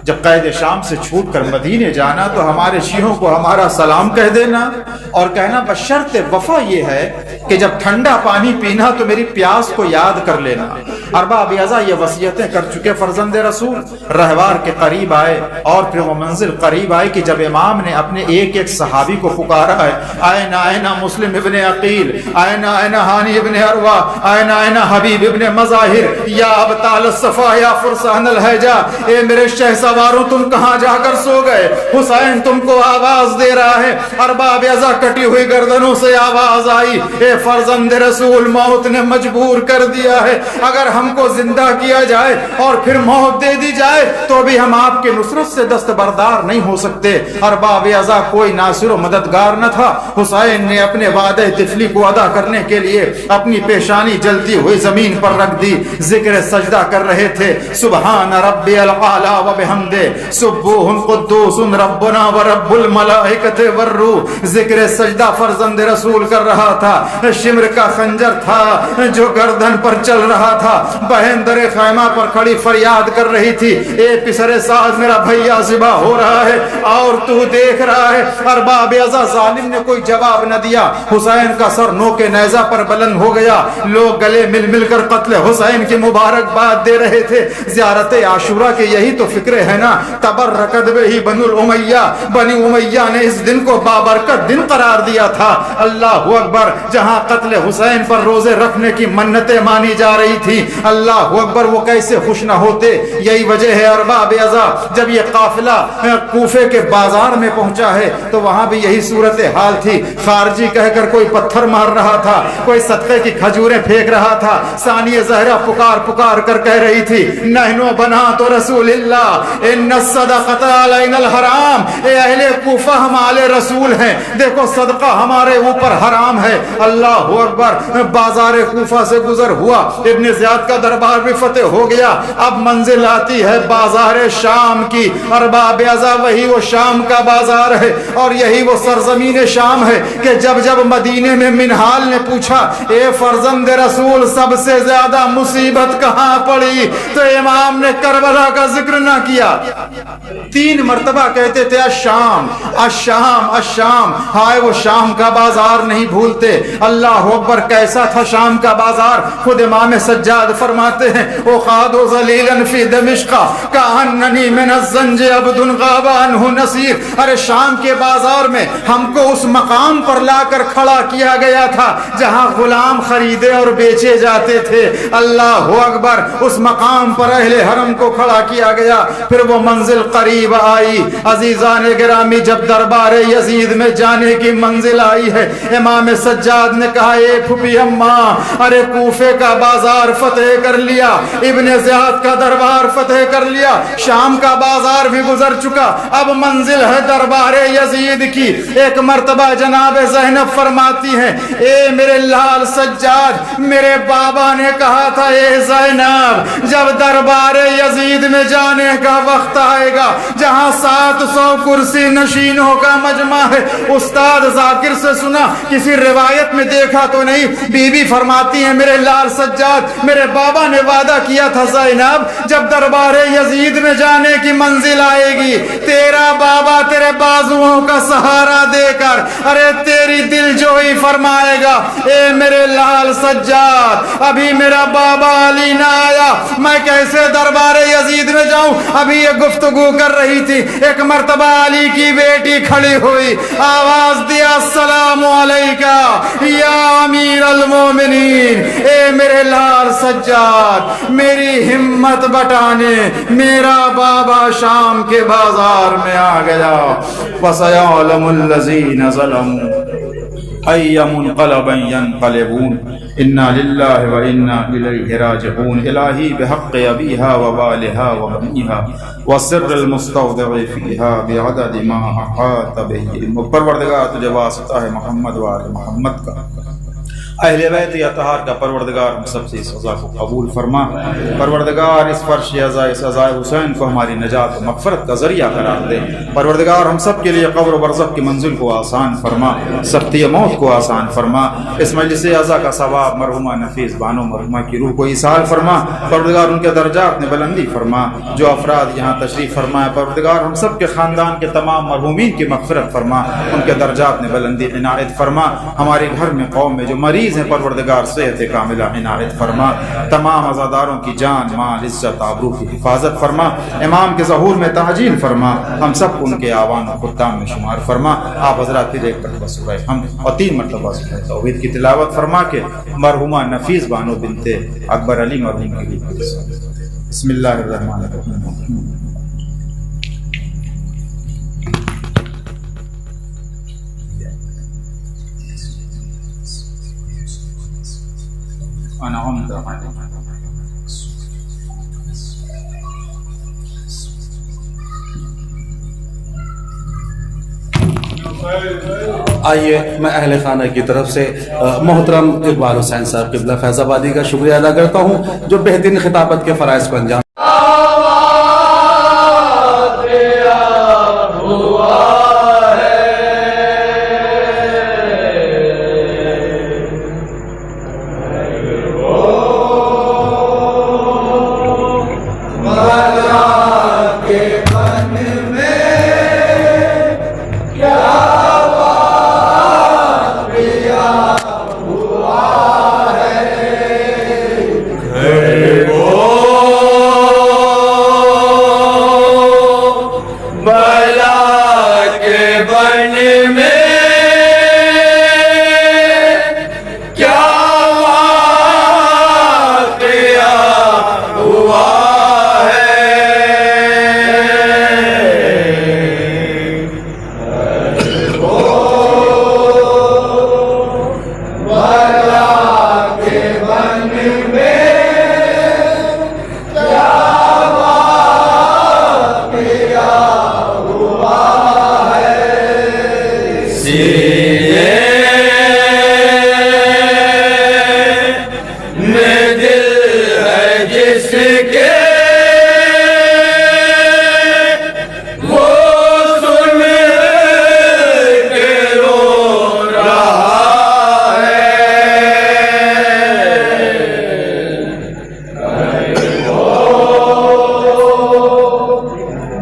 جب قید شام سے چھوٹ کر مدینے جانا تو ہمارے شیعوں کو ہمارا سلام کہہ دینا، اور کہنا بشرط وفا یہ ہے کہ جب ٹھنڈا پانی پینا تو میری پیاس کو یاد کر لینا۔ ارباب اعضا یہ وصیتیں کر چکے فرزند رسول، رہوار کے قریب آئے، اور پھر وہ منزل قریب آئے کہ جب امام نے اپنے ایک ایک صحابی کو پکارا ہے، آئین آئین مسلم ابن عقیل، آئین آئین ہانی ابن عروہ، آئین آئین حبیب ابن مظاہر، یا ابطال الصفا یا فرسان الحجا، اے میرے شہ سواروں تم کہاں جا کر سو گئے؟ حسین تم کو آواز دے رہا ہے۔ ارباب اعضا کٹی ہوئی گردنوں سے آواز آئی، اے فرزند رسول موت نے مجبور کر دیا ہے، اگر ہم کو زندہ کیا جائے اور پھر موت دے دی جائے تو بھی ہم آپ کی نصرت سے دستبردار نہیں ہو سکتے۔ ارباب اعضا کوئی ناصر و مددگار نہ تھا۔ حسین نے اپنے وعدہ طفلی کو ادا کرنے کے لیے اپنی پیشانی جلتی ہوئی زمین پر رکھ دی، ذکر سجدہ کر رہے تھے، سبحان ربی العالی و بحمدہ سبوح قدوس ربنا و رب الملائکۃ والروح، ذکر سجدہ فرزند رسول کر رہا تھا۔ شمر کا خنجر تھا جو گردن پر چل رہا تھا، بہن در خیمہ پر کھڑی فریاد کر رہی تھی، اے پسر ساز میرا بھیا ذبح ہو رہا ہے اور تو دیکھ رہا ہے۔ ارباب اعضا ظالم نے کوئی جواب نہ دیا، حسین کا سر نو کے نیزہ پر بلند ہو گیا، لوگ گلے مل مل کر قتل حسین کی مبارکباد دے رہے تھے۔ زیارت عاشورہ کے یہی تو فکر ہے نا، تبرکت بہ بنو امیہ، بنی امیہ نے اس دن کو بابرکت دن قرار دیا تھا۔ اللہ اکبر، جہاں قتل حسین پر روزے رکھنے کی منتیں مانی جا رہی تھی، اللہ اکبر، وہ کیسے خوش نہ ہوتے۔ یہی وجہ ہے ارباب اعضا جب یہ قافلہ کوفے کے بازار میں پہنچا ہے تو وہاں بھی یہی صورتحال تھی، خارجی کہہ کر کوئی پتھر مار رہا تھا، کوئی صدقے کی کھجوریں پھینک رہا تھا، ثانیہ زہرا پکار پکار کر کہہ رہی تھی نحن بنات رسول اللہ ان الصدقۃ علینا الحرام، اے اہل کوفہ ہم آل رسول ہیں، دیکھو صدقہ ہمارے اوپر حرام ہے۔ اللہ اکبر، بازار کوفہ سے گزر ہوا ابن زیاد زیاد کا دربار بھی فتح ہو گیا. اب منزل آتی ہے بازار شام کی. ارباب ازا وہی وہ شام کا بازار ہے اور یہی وہ سرزمین شام ہے کہ جب مدینے میں منہال نے پوچھا اے فرزند رسول سب سے زیادہ مصیبت کہاں پڑی, تو امام نے کربلا کا ذکر نہ کیا. 3 مرتبہ کہتے تھے الشام الشام الشام. ہائے وہ شام کا بازار نہیں بھولتے. اللہ اکبر, کیسا تھا شام کا بازار. خود امام سجاد فرماتے ہیں اخاد ذلیلا فی دمشق کأننی من الزنج عبد غاب عنہ نصیر. ارے شام کے بازار میں ہم کو اس مقام پر لا کر کھڑا کیا گیا تھا جہاں غلام خریدے اور بیچے جاتے تھے. اللہ اکبر, اس مقام پر اہل حرم کو کھڑا کیا گیا. پھر وہ منزل قریب آئی. عزیزان گرامی, جب دربار یزید میں جانے کی منزل آئی ہے, امام سجاد نے کہا اے پھوپھی اماں, ارے کوفے کا بازار فتح کر لیا, ابن زیاد کا دربار فتح کر لیا, شام کا بازار بھی گزر چکا, اب منزل ہے دربار یزید کی. ایک مرتبہ جناب زینب فرماتی ہیں اے میرے لال سجاد, میرے بابا نے کہا تھا اے زینب جب دربار یزید میں جانے کا وقت آئے گا جہاں 700 کرسی نشینوں کا مجمع ہے. استاد ذاکر سے سنا, کسی روایت میں دیکھا تو نہیں. بی بی فرماتی ہیں میرے لال سجاد, میرے بابا نے وعدہ کیا تھا زینب جب دربار یزید میں جانے کی منزل آئے گی تیرا بابا تیرے بازوؤں کا سہارا دے کر ارے تیری دل جوئی فرمائے گا. اے میرے لال سجاد, ابھی میرا بابا علی نہ آیا, میں کیسے دربار یزید میں جاؤں. ابھی یہ گفتگو کر رہی تھی, ایک مرتبہ علی کی بیٹی کھڑی ہوئی, آواز دیا السلام علیکہ یا امیر المومنین. اے میرے لال سجاد, میری ہمت بٹانے میرا بابا شام کے بازار میں آ گیا. وَسَيَعْلَمُ الَّذِينَ ظَلَمُوا أَيَّ مُنْقَلَبٍ يَنْقَلِبُونَ اِنَّا لِلَّهِ وَإِنَّا إِلَيْهِ رَاجِعُونَ. الہی بحق ابیہا ووالہا وبنیہا وسر المستودع فیہا بعدد ما احاط بہ. پروردگار تجھے واسطہ ہے محمد وآل محمد کا, اہل بیت اطہار کا. پروردگار ہم سب سے اس سزا کو قبول فرما. پروردگار اس فرش عزا اس عزائے حسین کو ہماری نجات و مغفرت کا ذریعہ قرار دے. پروردگار ہم سب کے لیے قبر و برزخ کی منزل کو آسان فرما, سختی موت کو آسان فرما. اس مجلس عزا کا ثواب مرحومہ نفیس بانو مرحومہ کی روح کو ایصال فرما. پروردگار ان کے درجات میں بلندی فرما. جو افراد یہاں تشریف فرمائے پروردگار ہم سب کے خاندان کے تمام مرحومین کی مغفرت فرما, ان کے درجات میں بلندی عنایت فرما. ہمارے گھر میں قوم میں جو مریض ہیں پروردگار صحت کاملہ عنایت فرما. تمام عزاداروں کی جان مال عزت آبرو کی حفاظت فرما. امام کے ظہور میں تعجیل فرما. ہم سب کو ان کے آوان و خدام میں شمار فرما. آپ حضرات پھر ایک مرتبہ سورہ حمد اور 3 مرتبہ سورہ توحید کی تلاوت فرما کے مرحومہ نفیس بانو بنت اکبر علی مرحوم کی بسم اللہ الرحمن الرحیم. آئیے میں اہل خانہ کی طرف سے محترم اقبال حسین صاحب قبلہ فیض آبادی کا شکریہ ادا کرتا ہوں جو بہترین خطابت کے فرائض کو انجام میں دل ہے جس کے وہ سن کے رو رہا ہے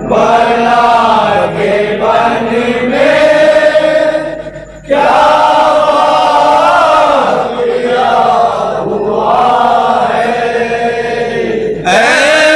بلا کے بن میں کیا واقعہ ہوا ہے اے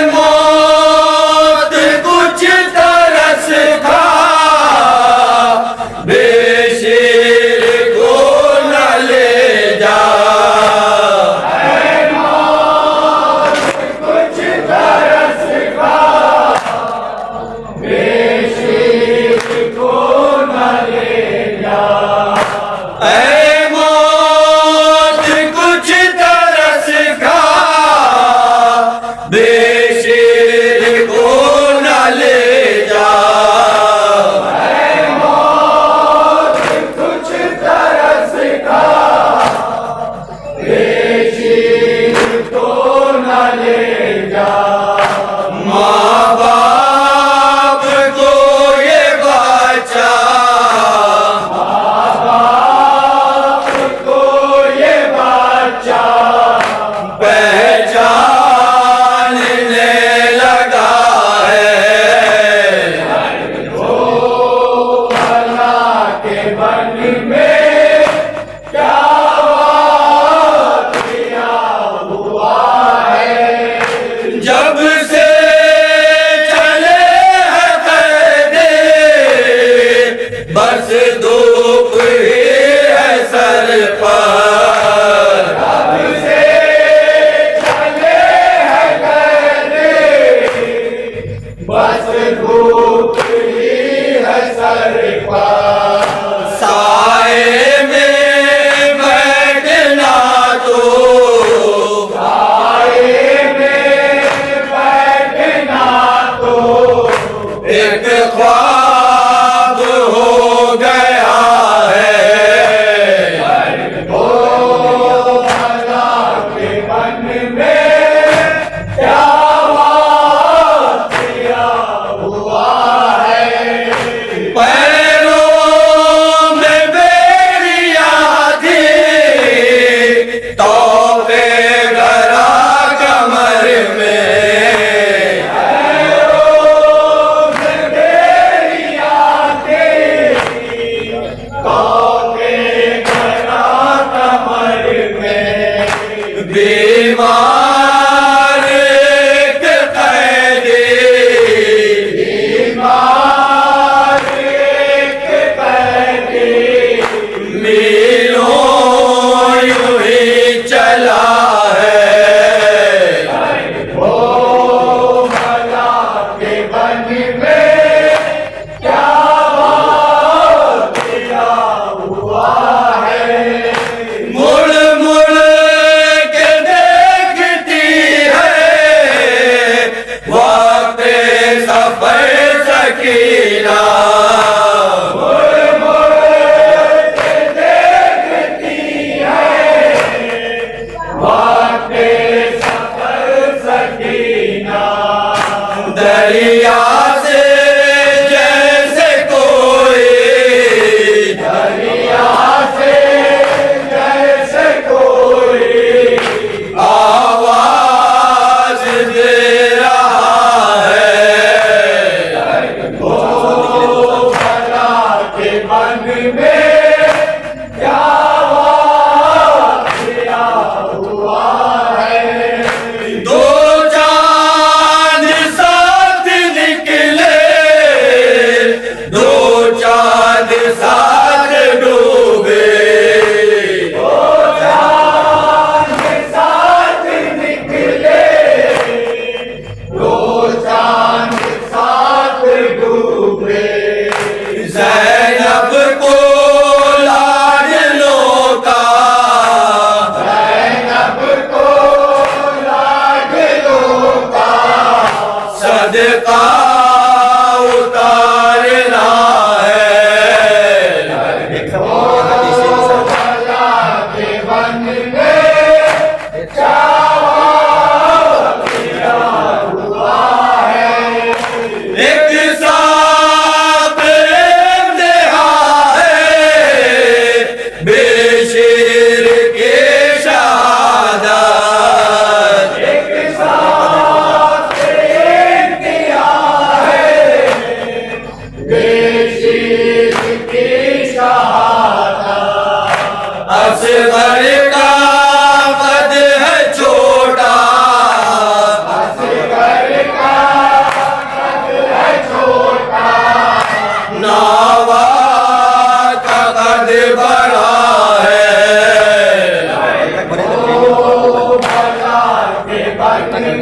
کل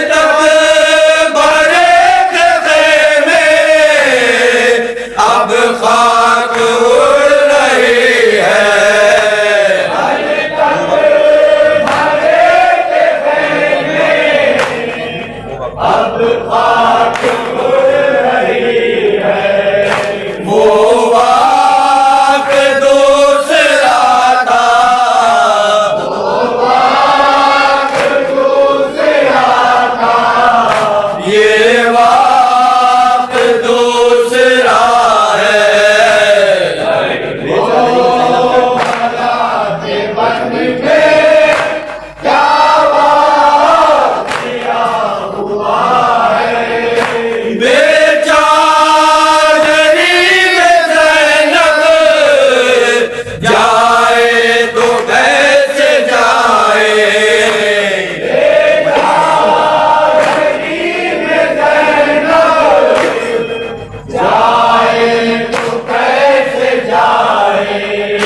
تک بھرے تھے خیمے اب خاک اڑ رہی ہے وہ وقت دوسرا تھا یہ وقت دوسرا ہے بیچاری میں زینب جائے تو کیسے جائے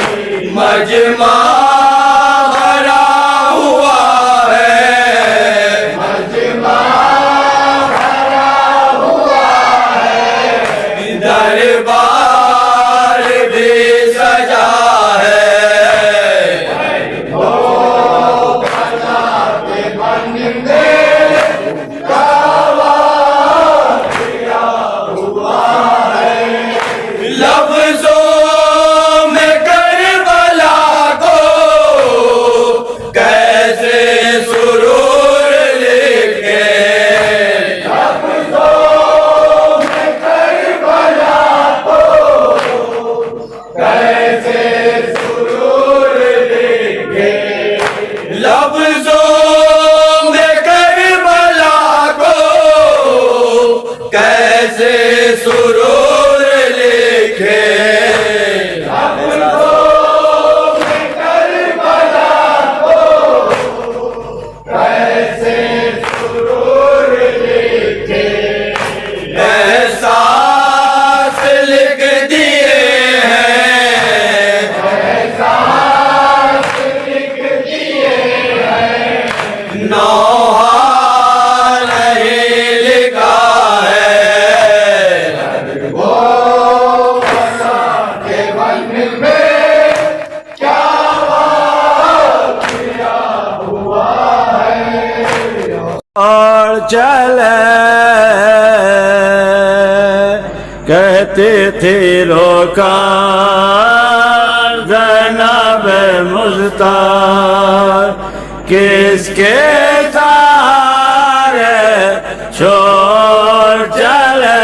مجمع بھرا ہوا ہے دربار بھی سجا ہے لفظوں میں کربلا کو کیسے سرور لکھے لفظوں میں کربلا کو کیسے سرور لکھے احساس لکھ دیے ہیں نوحہ نہیں لکھا ہے اور چلے کہتے تھے روکا زینب مزتار کس کے سارے چھوڑ چلے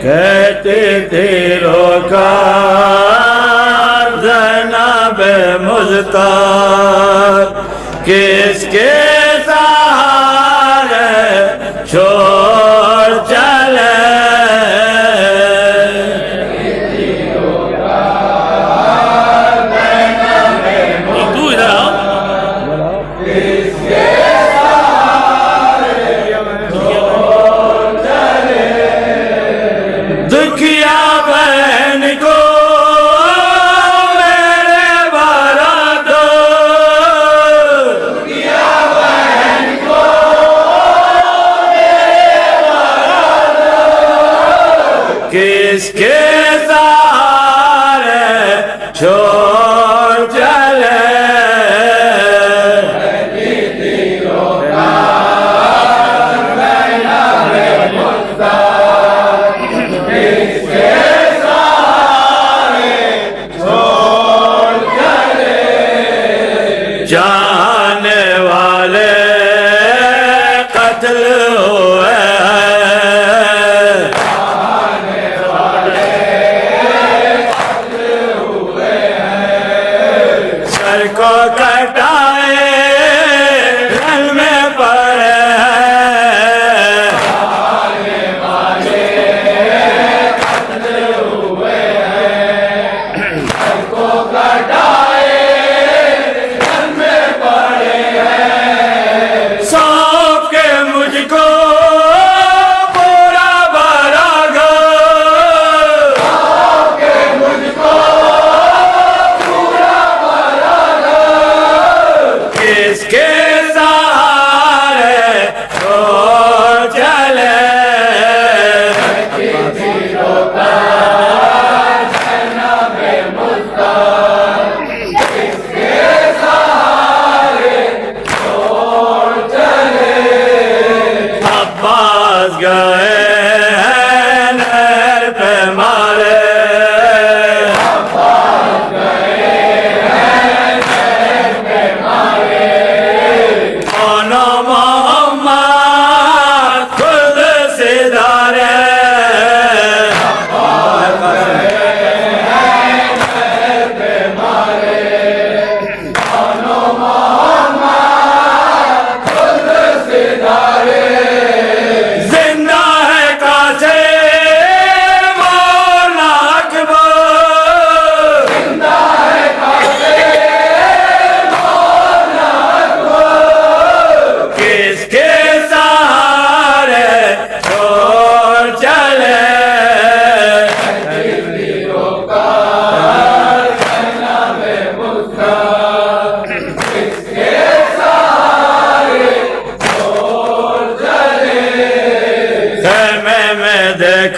کہتے تھے روکا زینب مزتار کس کے سہارے چھوڑ چلے تو ادھر آؤ دکھیا بہن کو میرے بارات کس کے سارے چھوڑ چلے جانے والے قتل ہوئے